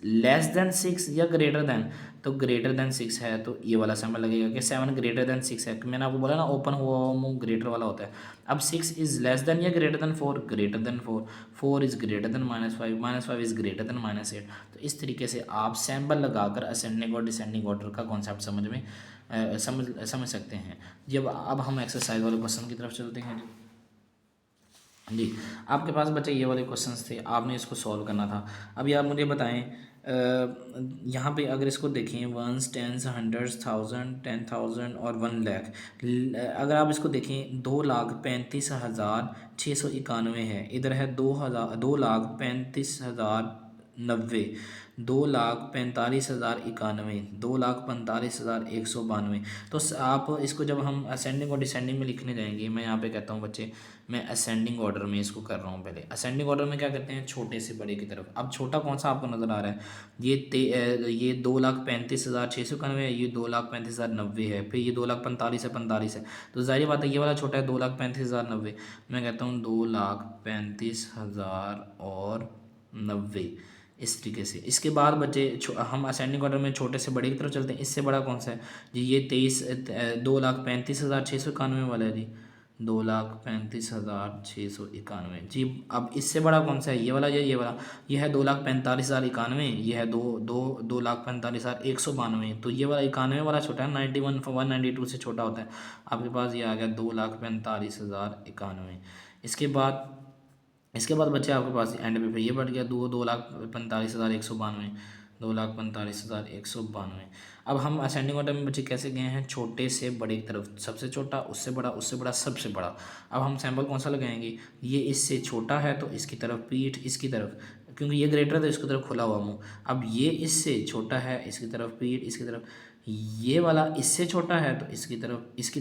[SPEAKER 1] लेस देन 6 या ग्रेटर देन? तो ग्रेटर देन 6 है, तो ये वाला सैम्बल लगेगा कि 7 ग्रेटर देन 6 है। मैंने आपको बोला ना ओपन हुआ मुंह ग्रेटर वाला होता है। अब 6 इज़ लेस देन या greater than 4? Greater than 4। 4 is greater than -5? -5 is greater then -8। तो इस तरीके से आप सैम्बल लगाकर असेंडिंग और डिसेंडिंग ऑर्डर का कॉन्सेप्ट समझ सकते हैं। जब अब हम एक्सरसाइज वाले क्वेश्चन की तरफ चलते हैं। जी, आपके पास बच्चे ये वाले क्वेश्चंस थे, आपने इसको सॉल्व करना था। अभी आप मुझे बताएं, यहाँ पे अगर इसको देखें, वंस, टेंस, हंड्रेड्स, थाउजेंड, 10,000 और 1 लाख। अगर आप इसको देखें, 2,35,691 है, इधर है 2,35,090, 2,45,091, 2,45,192। तो आप इसको जब हम असेंडिंग और डिसेंडिंग में लिखने जाएंगे, मैं यहाँ पे कहता हूँ बच्चे, मैं असेंडिंग ऑर्डर में इसको कर रहा हूँ। पहले असेंडिंग ऑर्डर में क्या करते हैं, छोटे से बड़े की तरफ। अब छोटा कौन सा आपको नज़र आ रहा है, ये 2,35,691 है, ये 2,35,090 है, फिर ये 2,45,045 है। तो जाहिर बात है ये वाला छोटा है, 2,35,090। मैं कहता हूँ 2,35,090, इस तरीके से। इसके बाद बच्चे हम असेंडिंग ऑर्डर में छोटे से बड़े की तरफ चलते हैं। इससे बड़ा कौन सा है जी, ये 2,35,691 वाला है जी, 2,35,691 जी। अब इससे बड़ा कौन सा है, ये वाला या ये वाला, ये है 2,45,091, ये है 2,45,192। तो ये वाला 91 वाला छोटा है, 192 से छोटा होता है। आपके पास ये आ गया 2,45,091। इसके बाद बच्चे आपके पास एंड पे फिर ये बढ़ गया 2,45,192, 2,45,192। अब हम असेंडिंग ऑर्डर में बच्चे कैसे गए हैं, छोटे से बड़े की तरफ, सबसे छोटा, उससे बड़ा, उससे बड़ा, सबसे बड़ा। अब हम सैंपल कौन सा लगाएंगे, ये इससे छोटा है तो इसकी तरफ पीठ, इसकी तरफ, क्योंकि ये ग्रेटर है तो इसकी तरफ खुला हुआ मुंह। अब ये इससे छोटा है, इसकी तरफ पीठ, इसकी तरफ। ये वाला इससे छोटा है तो इसकी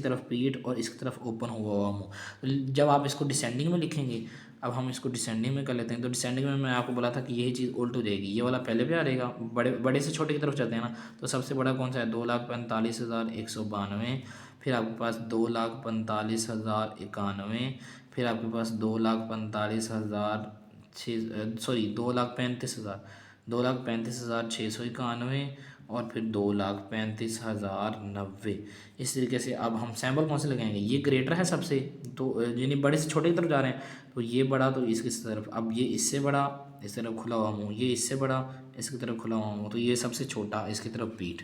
[SPEAKER 1] तरफ पीठ और इसकी तरफ ओपन हुआ हुआ मुंह। तो जब आप इसको डिसेंडिंग में लिखेंगे, अब हम इसको डिसेंडिंग में कर लेते हैं। तो डिसेंडिंग में मैं आपको बोला था कि यही चीज़ उल्ट हो जाएगी, ये वाला पहले पे आ रहेगा, बड़े बड़े से छोटे की तरफ चलते हैं ना। तो सबसे बड़ा कौन सा है, 2,45,192, फिर आपके पास 2,45,091, फिर आपके पास 2,45,000 सॉरी 2,35,691, और फिर 2,35,090। इस तरीके से अब हम सैम्पल कौन से लगाएंगे, ये ग्रेटर है सबसे, तो यानी बड़े से छोटे की तरफ जा रहे हैं, तो ये बड़ा तो इसकी तरफ। अब ये इससे बड़ा, इस तरफ खुला हुआ मुंह, ये इससे बड़ा, इसकी तरफ खुला हुआ मुंह, तो ये सबसे छोटा, इसकी तरफ पीठ।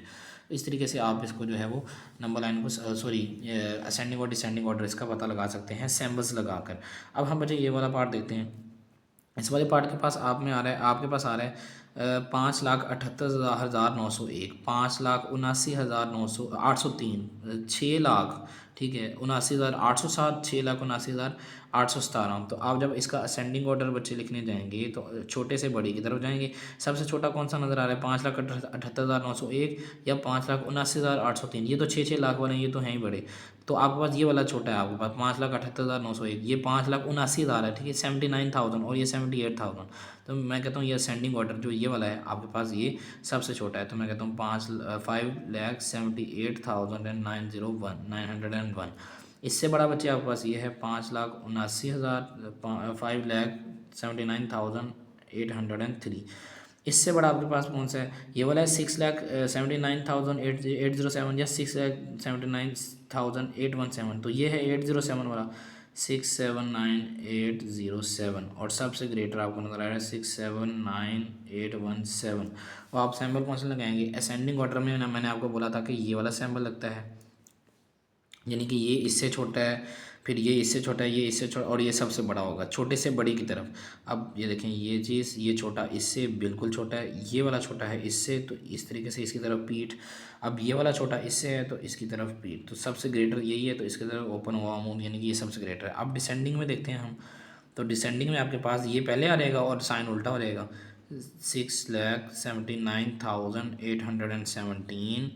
[SPEAKER 1] इस तरीके से आप इसको जो है वो नंबर लाइन को सॉरी असेंडिंग और डिसेंडिंग ऑर्डर इसका पता लगा सकते हैं सैम्बल्स लगाकर। अब हम बच्चे ये वाला पार्ट देखते हैं। इस वाले पार्ट के पास आप में आ रहा है, आपके पास आ रहा है 5,78,901, 5,79,803, 6 लाख, ठीक है, 79,807, 6,79,817। तो आप जब इसका असेंडिंग ऑर्डर बच्चे लिखने जाएंगे तो छोटे से बड़े की तरफ जाएंगे। सबसे छोटा कौन सा नज़र आ रहा है, 5,78,901 या 5,79,803। ये तो 6 लाख वाले हैं, ये तो हैं ही बड़े। तो आपके पास ये वाला छोटा है, आपके पास 5,78,901, ये 5,79,000 है, ठीक है, 79,000, और ये 78,000। तो मैं कहता हूँ ये असेंडिंग ऑर्डर जो ये वाला है आपके पास, ये सबसे छोटा है। तो मैं कहता हूँ 5,78,901। इससे बड़ा बच्चे आपके पास ये है 5,79,000, 5,79,803। इससे बड़ा आपके पास कौन सा है, ये वाला है 6,79,807 या 6,79,817। तो ये है 807 वाला, 6,79,807। और सबसे ग्रेटर आपको नजर आ रहा है 6,79,817। और आप सैम्पल कौन से लगाएंगे, असेंडिंग ऑर्डर में ना, मैंने आपको बोला था कि ये वाला सैम्पल लगता है, यानी कि ये इससे छोटा है, फिर ये इससे छोटा है, ये इससे छोटा, और ये सबसे बड़ा होगा, छोटे से बड़ी की तरफ। अब ये देखें, ये चीज़, ये छोटा इससे बिल्कुल छोटा है, ये वाला छोटा है इससे, तो इस तरीके से इसकी तरफ पीठ। अब ये वाला छोटा इससे है तो इसकी तरफ पीठ। तो सबसे ग्रेटर यही है, तो इसकी तरफ ओपन हुआ मुंह, यानी कि ये सबसे ग्रेटर है। अब डिसेंडिंग में देखते हैं हम। तो डिसेंडिंग में आपके पास ये पहले आ रहेगा और साइन उल्टा हो रहेगा, 6,79,817,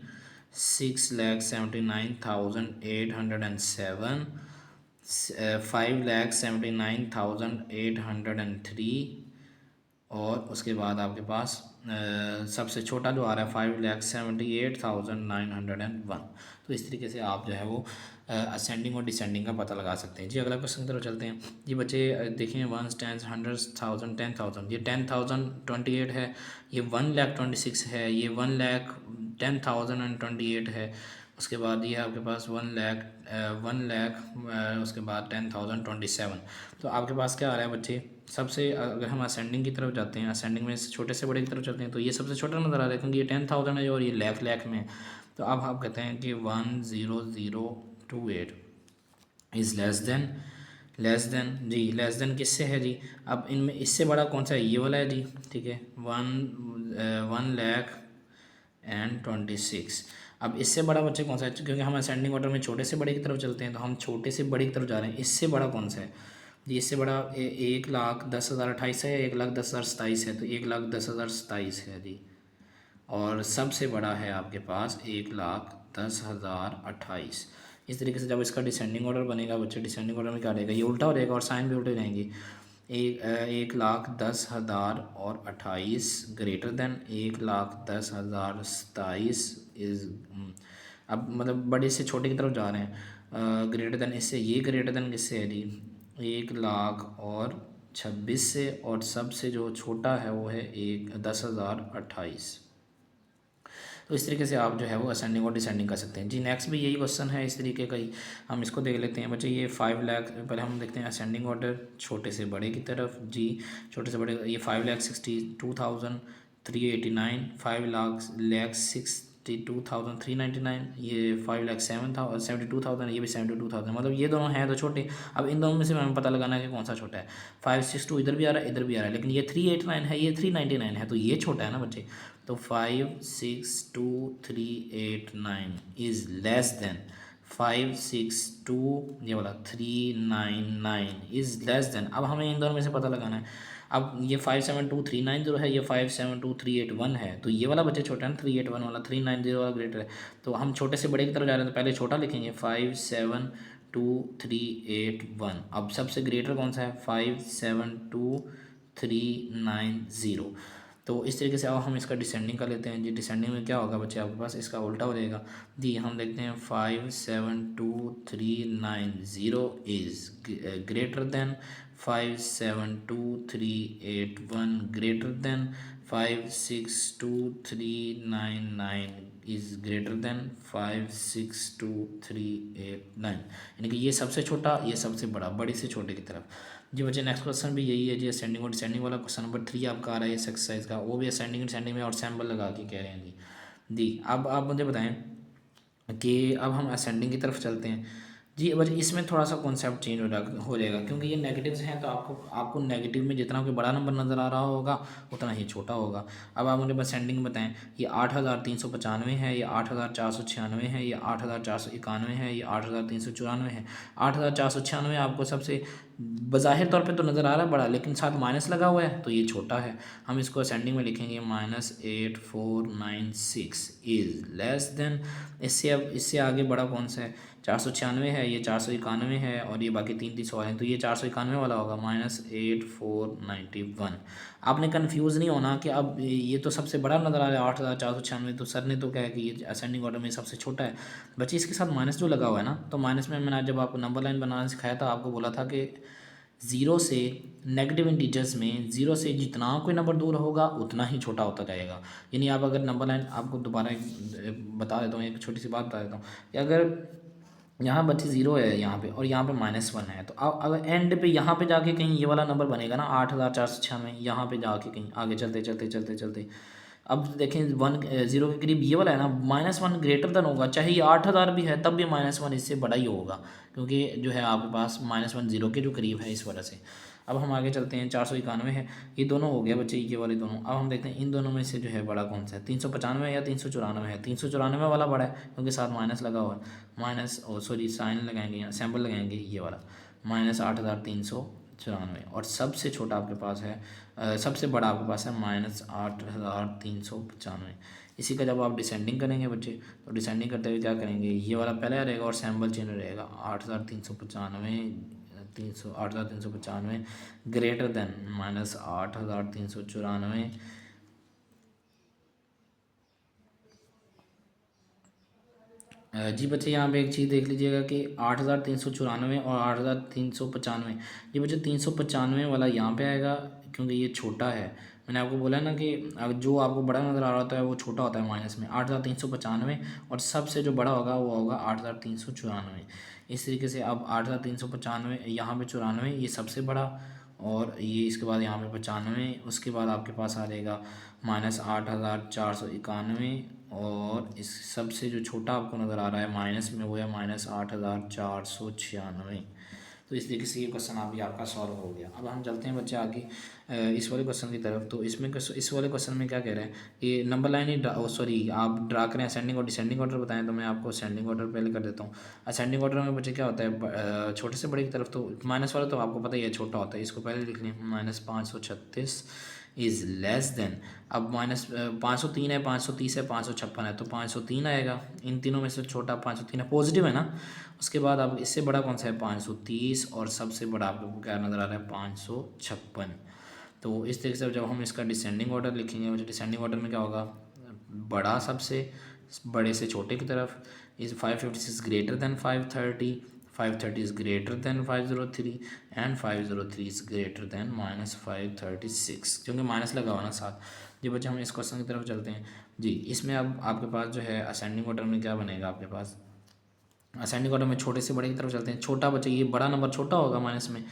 [SPEAKER 1] 6,79,807, 5,79,803। और उसके बाद आपके पास सबसे छोटा जो आ रहा है 5,78,901। तो इस तरीके से आप जो है वो असेंडिंग और डिसेंडिंग का पता लगा सकते हैं जी। अगला क्वेश्चन की तरफ चलते हैं जी बच्चे। देखें, 1, 10, 100, 1000, 10,000, ये 10,028 है, ये 1,26,000 है, ये 1,10,028 है। उसके बाद ये आपके पास 1 लाख, उसके बाद 10,027। तो आपके पास क्या आ रहा है बच्चे, सबसे अगर हम असेंडिंग की तरफ जाते हैं, असेंडिंग में छोटे से बड़े की तरफ चलते हैं, तो ये सबसे छोटा नज़र आ रहा है क्योंकि ये 10,000 है और ये लाख में है। तो अब आप कहते हैं कि 1,00,28 इज़ लेस देन जी, लेस देन किससे है जी? अब इनमें इससे बड़ा कौन सा है? ये वाला है जी, ठीक है, 1,26,000। अब इससे बड़ा बच्चे कौन सा है? क्योंकि हम असेंडिंग ऑर्डर में छोटे से बड़े की तरफ चलते हैं, तो हम छोटे से बड़े की तरफ जा रहे हैं। इससे बड़ा कौन सा है जी? इससे बड़ा 1,10,028 है, 1,10,027 है, तो 1,10,027 है जी। और सबसे बड़ा है आपके पास 1,10,028। इस तरीके से जब इसका डिसेंडिंग ऑर्डर बनेगा बच्चे, डिसेंडिंग ऑर्डर में क्या रहेगा? ये उल्टा हो जाएगा और साइन भी उल्टे रहेंगे। 1,10,028 ग्रेटर देन 1,10,027 इज, अब मतलब बड़े से छोटे की तरफ जा रहे हैं। ग्रेटर देन इससे, ये ग्रेटर देन किससे है जी? 1,26,000 से, और सबसे जो छोटा है वो है 1,10,028। तो इस तरीके से आप जो है वो असेंडिंग और डिसेंडिंग कर सकते हैं जी। नेक्स्ट भी यही क्वेश्चन है इस तरीके का ही, हम इसको देख लेते हैं बच्चे। ये 5 लाख, पहले हम देखते हैं असेंडिंग ऑर्डर छोटे से बड़े की तरफ जी। छोटे से बड़े, ये 5,62,389, 5,62,399, ये 5,07,072,000, ये भी 72,000, मतलब ये दोनों हैं तो छोटे। अब इन दोनों में से हमें पता लगाना है कि कौन सा छोटा है। 562 इधर भी आ रहा है, इधर भी आ रहा है, लेकिन ये 389 है, ये 399 है, तो ये छोटा है ना बच्चे। तो 5,62,389 इज़ लेस देन 5,62, ये वाला 399 इज़ लेस देन। अब हमें इन दोनों में से पता लगाना है। अब ये 5,72,390 है, ये 5,72,381 है, तो ये वाला बच्चे छोटा है ना, 381 वाला, 390 वाला ग्रेटर है। तो हम छोटे से बड़े की तरफ जा रहे हैं, तो पहले छोटा लिखेंगे 5,72,381। अब सबसे ग्रेटर कौन सा है? 5,72,390। तो इस तरीके से अब हम इसका डिसेंडिंग कर लेते हैं जी। डिसेंडिंग में क्या होगा बच्चे आपके पास? इसका उल्टा हो जाएगा जी। हम देखते हैं 5,72,390 is greater then 5,72,381, greater than 5,62,399 is greater then 5,62,389। यानी कि ये सबसे छोटा, ये सबसे बड़ा, बड़े से छोटे की तरफ जी बच्चे। नेक्स्ट क्वेश्चन भी यही है जी, असेंडिंग और डिसेंडिंग वाला। क्वेश्चन नंबर 3 आपका आ रहा है इस एक्सरसाइज का, वो भी असेंडिंग डिसेंडिंग में और सैम्बल लगा के कह रहे हैं जी। अब आप मुझे बताएं कि अब हम असेंडिंग की तरफ चलते हैं जी। बस इसमें थोड़ा सा कॉन्सेप्ट चेंज हो जाएगा, क्योंकि ये नेगेटिव्स हैं, तो आपको नेगेटिव में जितना कोई बड़ा नंबर नज़र आ रहा होगा उतना ही छोटा होगा। अब आप मुझे बस असेंडिंग बताएं, ये 8,395 है, ये 8,496 है, ये 8,491 है, ये 8,394 है। 8,496 आपको सबसे बज़ाहिर तौर पे तो नज़र आ रहा है बड़ा, लेकिन साथ माइनस लगा हुआ है, तो ये छोटा है। हम इसको असेंडिंग में लिखेंगे -8496 इज़ लेस देन। इससे अब इससे आगे बड़ा कौन सा है? 496 है, ये 491 है, और ये बाकी 3 सवाल हैं, तो ये 491 वाला होगा -8491। आपने कन्फ्यूज़ नहीं होना कि अब ये तो सबसे बड़ा नज़र आ रहा है 8,496, तो सर ने तो क्या है कि ये असेंडिंग ऑर्डर में सबसे छोटा है। बच्चे इसके साथ माइनस जो लगा हुआ है ना, तो माइनस में मैंने जब आपको नंबर लाइन बनाना सिखाया था, आपको बोला था कि ज़ीरो से नेगेटिव इंटीजर्स में ज़ीरो से जितना कोई नंबर दूर होगा उतना ही छोटा होता जाएगा। यानी आप अगर नंबर लाइन, आपको दोबारा बता देता हूँ, एक छोटी सी बात बता देता हूँ कि अगर यहाँ बच्चे ज़ीरो है यहाँ पे, और यहाँ पे -1 है, तो अब अगर एंड पे यहाँ पे जाके कहीं ये वाला नंबर बनेगा ना 8,496, यहाँ पे जाके कहीं आगे चलते चलते चलते चलते, अब देखें 0 के करीब ये वाला है ना, -1 ग्रेटर देन होगा, चाहे ये 8,000 भी है तब भी -1 इससे बड़ा ही होगा, क्योंकि जो है आपके पास -1 0 के जो करीब है, इस वजह से। अब हम आगे चलते हैं, 491 है, ये दोनों हो गया बच्चे, ये वाले दोनों। अब हम देखते हैं इन दोनों में से जो है बड़ा कौन सा है? 395 या 394 है? 394 वाला बड़ा है, क्योंकि साथ माइनस लगा हुआ है, साइन लगाएंगे, यहाँ सैम्पल लगाएंगे, ये वाला -8,394। और सबसे छोटा आपके पास है, सबसे बड़ा आपके पास है -8,395। इसी का जब आप डिसेंडिंग करेंगे बच्चे, तो डिसेंडिंग करते हुए क्या करेंगे? ये वाला पहले रहेगा और सैम्पल चेंज रहेगा, 8,395 ग्रेटर देन -8,394। जी बच्चे, यहाँ पे एक चीज़ देख लीजिएगा कि 8,394 और 8,395, ये बच्चे 395 वाला यहाँ पे आएगा, क्योंकि ये छोटा है। मैंने आपको बोला ना कि जो आपको बड़ा नज़र आ रहा होता है वो छोटा होता है माइनस में। 8,395 और सबसे जो बड़ा होगा वो होगा 8,394। इस तरीके से अब 8,395, यहाँ पे 94, ये सबसे बड़ा, और ये इसके बाद यहाँ पे 95, उसके बाद आपके पास आ जाएगा -8,491, और इस सबसे जो छोटा आपको नज़र आ रहा है माइनस में, वो है -8,496। तो इस तरीके से ये क्वेश्चन भी आपका सॉल्व हो गया। अब हम चलते हैं बच्चे आगे इस वाले क्वेश्चन की तरफ। तो इसमें इस वाले क्वेश्चन में क्या कह रहे हैं, ये नंबर लाइन ही सॉरी आप ड्रा करें, असेंडिंग और डिसेंडिंग ऑर्डर बताएं। तो मैं आपको असेंडिंग ऑर्डर पहले कर देता हूँ। असेंडिंग ऑर्डर में बच्चे क्या होता है, छोटे से बड़े की तरफ, तो माइनस वाला तो आपको पता ही है छोटा होता है, इसको पहले लिख लें। -536 इज़ लेस देन, अब -503 है, 530 है, 556 है, तो 503 आएगा। इन तीनों में से छोटा 503 है, पॉजिटिव है ना। उसके बाद अब इससे बड़ा कौन सा है, 530, और सबसे बड़ा आप लोगों को क्या नज़र आ रहा है, 556। तो इस तरीके से जब हम इसका डिसेंडिंग ऑर्डर लिखेंगे, मुझे डिसेंडिंग ऑर्डर में क्या होगा, बड़ा सबसे बड़े से छोटे की तरफ। Is 556 greater than 530, 530 is greater then 503 and 503 is greater then -536, क्योंकि माइनस लगा हुआ ना साथ। जी बच्चे हम इस क्वेश्चन की तरफ चलते हैं। जी इसमें अब आपके पास जो है असेंडिंग ऑर्डर में क्या बनेगा आपके पास, असेंडिंग ऑर्डर में छोटे से बड़े की तरफ चलते हैं। छोटा बच्चे ये बड़ा नंबर छोटा होगा माइनस में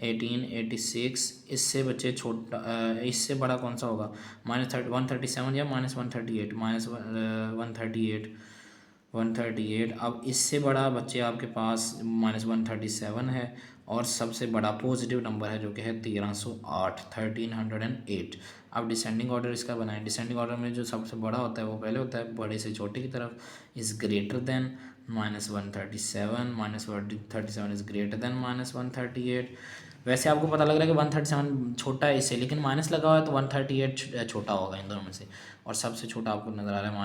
[SPEAKER 1] 1886, इससे बच्चे छोटा इससे बड़ा कौन सा होगा, -137 या -138, -138, 138। अब इससे बड़ा बच्चे आपके पास -137 है, और सबसे बड़ा पॉजिटिव नंबर है जो कि है 1308, 1308। अब डिसेंडिंग ऑर्डर इसका बनाएं। डिसेंडिंग ऑर्डर में जो सबसे बड़ा होता है वो पहले होता है बड़े से छोटे की तरफ। Is greater then -137, -137 is greater then -138। वैसे आपको पता लग रहा है कि 137 छोटा है इससे, लेकिन माइनस लगा हुआ है तो 138 छोटा होगा इन दोनों में से, और सबसे छोटा आपको नज़र आ रहा है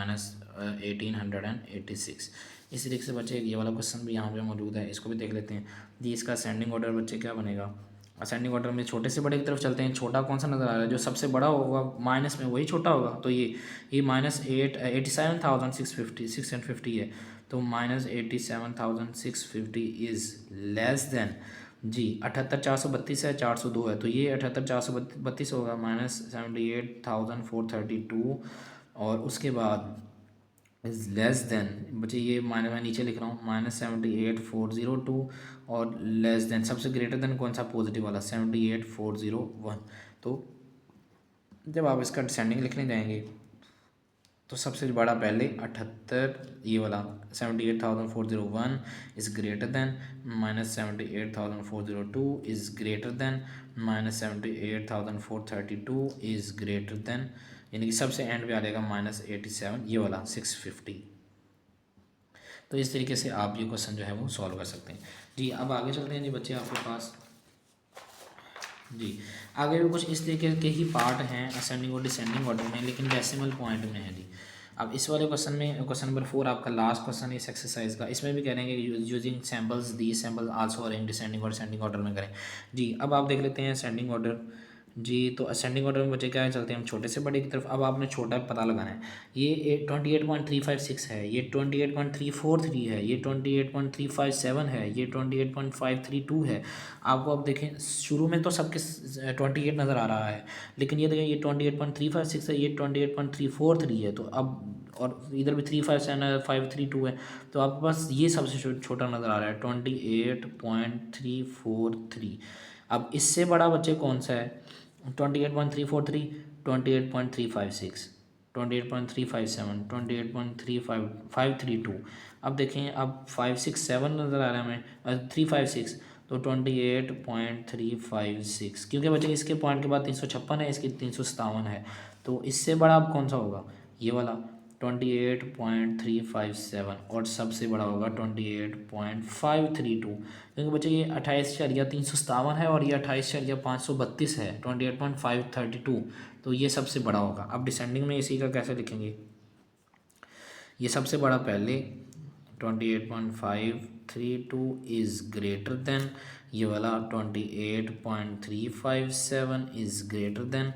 [SPEAKER 1] -1886। इसी तरीके से बच्चे ये वाला क्वेश्चन भी यहाँ पे मौजूद है, इसको भी देख लेते हैं। जी इसका असेंडिंग ऑर्डर बच्चे क्या बनेगा, असेंडिंग ऑर्डर में छोटे से बड़े की तरफ चलते हैं। छोटा कौन सा नज़र आ रहा है, जो सबसे बड़ा होगा माइनस में वही छोटा होगा। तो ये -87,650 650 है, तो -87,650 इज़ लेस देन, जी 78,432 है, 402 है, तो ये 78,432 होगा, -78,432। और उसके बाद इज़ लेस देन, बच्चे ये माइनस मैं नीचे लिख रहा हूँ, -78,402, और लेस देन सबसे ग्रेटर देन कौन सा, पॉजिटिव वाला 78,401। तो जब आप इसका डिसेंडिंग लिखने जाएंगे तो सबसे बड़ा पहले 78, ये वाला 78,401 is greater then -78,402 is greater then -78,432 is greater then, यानी कि सबसे एंड पे आ जाएगा -87, ये वाला 650। तो इस तरीके से आप ये क्वेश्चन जो है वो सॉल्व कर सकते हैं। जी अब आगे चलते हैं जी बच्चे आपके पास। जी आगे भी कुछ इस तरीके के ही पार्ट हैं असेंडिंग और डिसेंडिंग ऑर्डर में, लेकिन डेसिमल पॉइंट में है जी। अब इस वाले क्वेश्चन में क्वेश्चन नंबर 4 आपका लास्ट क्वेश्चन है इस एक्सरसाइज का। इसमें भी कह रहे हैं कि यूजिंग सैम्पल्स दी सैम्पल आल्सो अरेंज डिसेंडिंग और असेंडिंग ऑर्डर में करें। जी अब आप देख लेते हैं असेंडिंग ऑर्डर। जी तो असेंडिंग ऑर्डर में बच्चे क्या है, चलते हैं हम छोटे से बड़े की तरफ। अब आपने छोटा पता लगाना है। ये 28.356 है, ये 28.343 है, ये 28.357 है, ये 28.532 है। आपको अब देखें शुरू में तो सबके 28 नज़र आ रहा है, लेकिन ये देखें ये 28.356 है, ये 28.343 है। तो अब और इधर भी 357 है, 532 है, तो आपके पास ये सबसे छोटा नज़र आ रहा है 28.343। अब इससे बड़ा बच्चे कौन सा है, 28.343, 28.356, 28.357, 28.35532। अब देखें अब 567 नज़र आ रहा है हमें, 356, तो 28.356, क्योंकि बच्चे इसके पॉइंट के बाद 356 है, इसकी 357 है, तो इससे बड़ा अब कौन सा होगा, ये वाला 28.357, और सबसे बड़ा होगा 28.532, क्योंकि बच्चे ये 28.357 है और ये 28.532 है, 28.532, तो ये सबसे बड़ा होगा। अब डिसेंडिंग में इसी का कैसे लिखेंगे, ये सबसे बड़ा पहले 28.532 इज़ ग्रेटर देन, ये वाला 28.357 इज़ ग्रेटर देन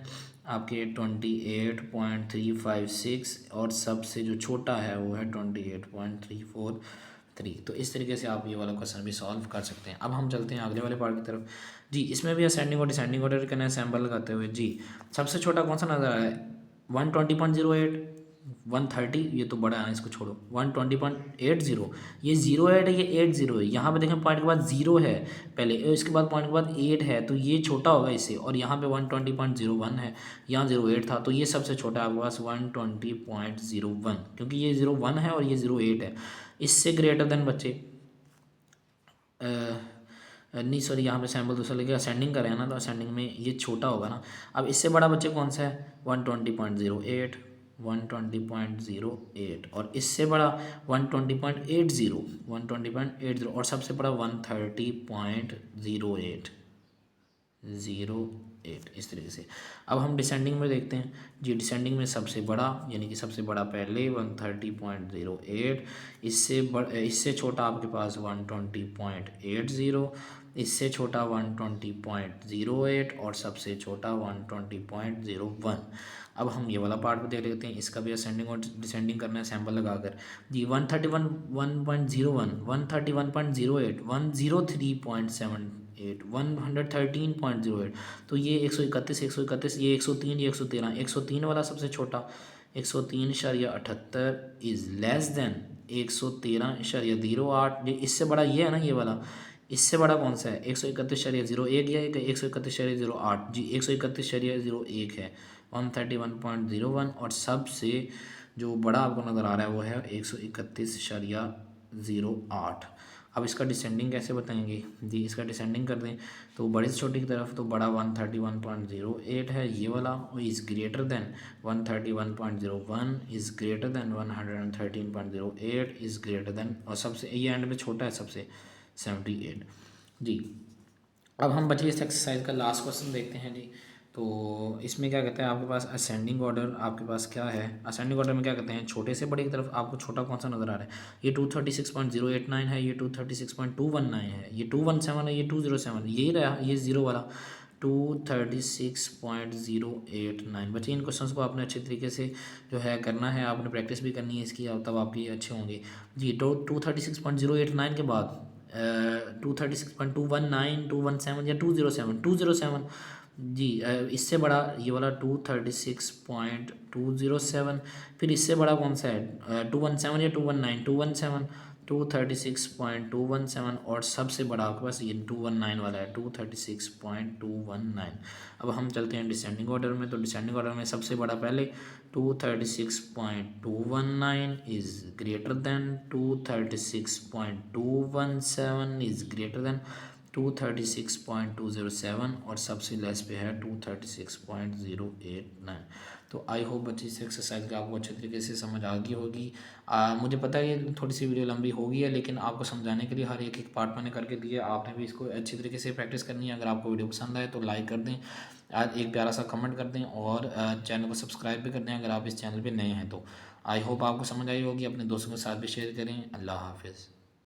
[SPEAKER 1] आपके 28.356, और सबसे जो छोटा है वो है 28.343। तो इस तरीके से आप ये वाला क्वेश्चन भी सॉल्व कर सकते हैं। अब हम चलते हैं अगले वाले पार्ट की तरफ। जी इसमें भी असेंडिंग और डिसेंडिंग ऑर्डर करना सैम्पल लगाते हुए। जी सबसे छोटा कौन सा नज़र आ रहा है, 120.08, 130, ये तो बड़ा है इसको छोड़ो, 120.80, ये 08 है, ये 80 है। यहाँ पे देखें पॉइंट के बाद 0 है पहले, इसके बाद पॉइंट के बाद 8 है, तो ये छोटा होगा इससे, और यहाँ पे 120.01 है, यहाँ 08 था, तो ये सबसे छोटा है आपके पास 120.01, क्योंकि ये 01 है और ये 08 है। इससे ग्रेटर देन बच्चे नहीं सॉरी, यहाँ पे सैम्पल दूसरा लेके असेंडिंग का है ना, तो असेंडिंग में ये छोटा होगा ना। अब इससे बड़ा बच्चे कौन सा है, 120.08, 120.08, और इससे बड़ा 120.80, 120.80, और सबसे बड़ा 130.08, 08, इस तरीके से। अब हम डिसेंडिंग में देखते हैं जी। डिसेंडिंग में सबसे बड़ा, यानी कि सबसे बड़ा पहले 130.08, इससे छोटा आपके पास 120.80, इससे छोटा 120.08, और सबसे छोटा 120.01। अब हम ये वाला पार्ट भी देख लेते हैं, इसका भी असेंडिंग और डिसेंडिंग करना है सैम्पल लगाकर जी। 131.01, 131.08, 103.78, 113.08, तो ये 131, 131, ये 103, ये 113, 103 वाला सबसे छोटा 103.78 इज़ लेस देन 113.08। इससे बड़ा ये है ना, ये वाला। इससे बड़ा कौन सा है, 131.01 या 131.08 जी, 131.01 है, 131.01। और सबसे जो बड़ा आपको नज़र आ रहा है वो है 131.08। अब इसका डिसेंडिंग कैसे बताएंगे जी, इसका डिसेंडिंग कर दें तो बड़े से छोटे की तरफ, तो बड़ा 131.08 है ये वाला, is greater then 131.01, is greater then 113.08, is greater than, और सबसे ये एंड में छोटा है सबसे 78 जी। अब हम बचे इस एक्सरसाइज का लास्ट क्वेश्चन देखते हैं जी। तो इसमें क्या कहते हैं, आपके पास असेंडिंग ऑर्डर आपके पास क्या है, असेंडिंग ऑर्डर में क्या कहते हैं, छोटे से बड़े की तरफ आपको छोटा कौन सा नज़र आ रहा है, ये 236.089 है, ये 236.219 है, ये 217 है, ये 207, यही रहा ये ज़ीरो वाला 236.089। बच्चे इन क्वेश्चंस को आपने अच्छे तरीके से जो है करना है, आपने प्रैक्टिस भी करनी है इसकी, तब आपके अच्छे होंगे जी। तो 236.089 के बाद 236.219, 217 या 207 जी। इससे बड़ा ये वाला 236.207, फिर इससे बड़ा कौन सा है 217 या 219, 217, 236.217, और सबसे बड़ा आपके पास ये 219 वाला है 236.219। अब हम चलते हैं डिसेंडिंग ऑर्डर में, तो डिसेंडिंग ऑर्डर में सबसे बड़ा पहले 236.219 is greater then 236.217 is greater then 236.207, और सबसे लेस पे है 236.089। तो आई होप बच्चे इस एक्सरसाइज का आपको अच्छे तरीके से समझ आ गई होगी। मुझे पता है ये थोड़ी सी वीडियो लंबी होगी है, लेकिन आपको समझाने के लिए हर एक पार्ट मैंने करके दिया, आपने भी इसको अच्छी तरीके से प्रैक्टिस करनी है। अगर आपको वीडियो पसंद आए तो लाइक कर दें, आज एक प्यारा सा कमेंट कर दें, और चैनल को सब्सक्राइब भी कर दें अगर आप इस चैनल पर नए हैं तो। आई होप आपको समझ आई होगी, अपने दोस्तों के साथ भी शेयर करें। अल्लाह हाफिज़।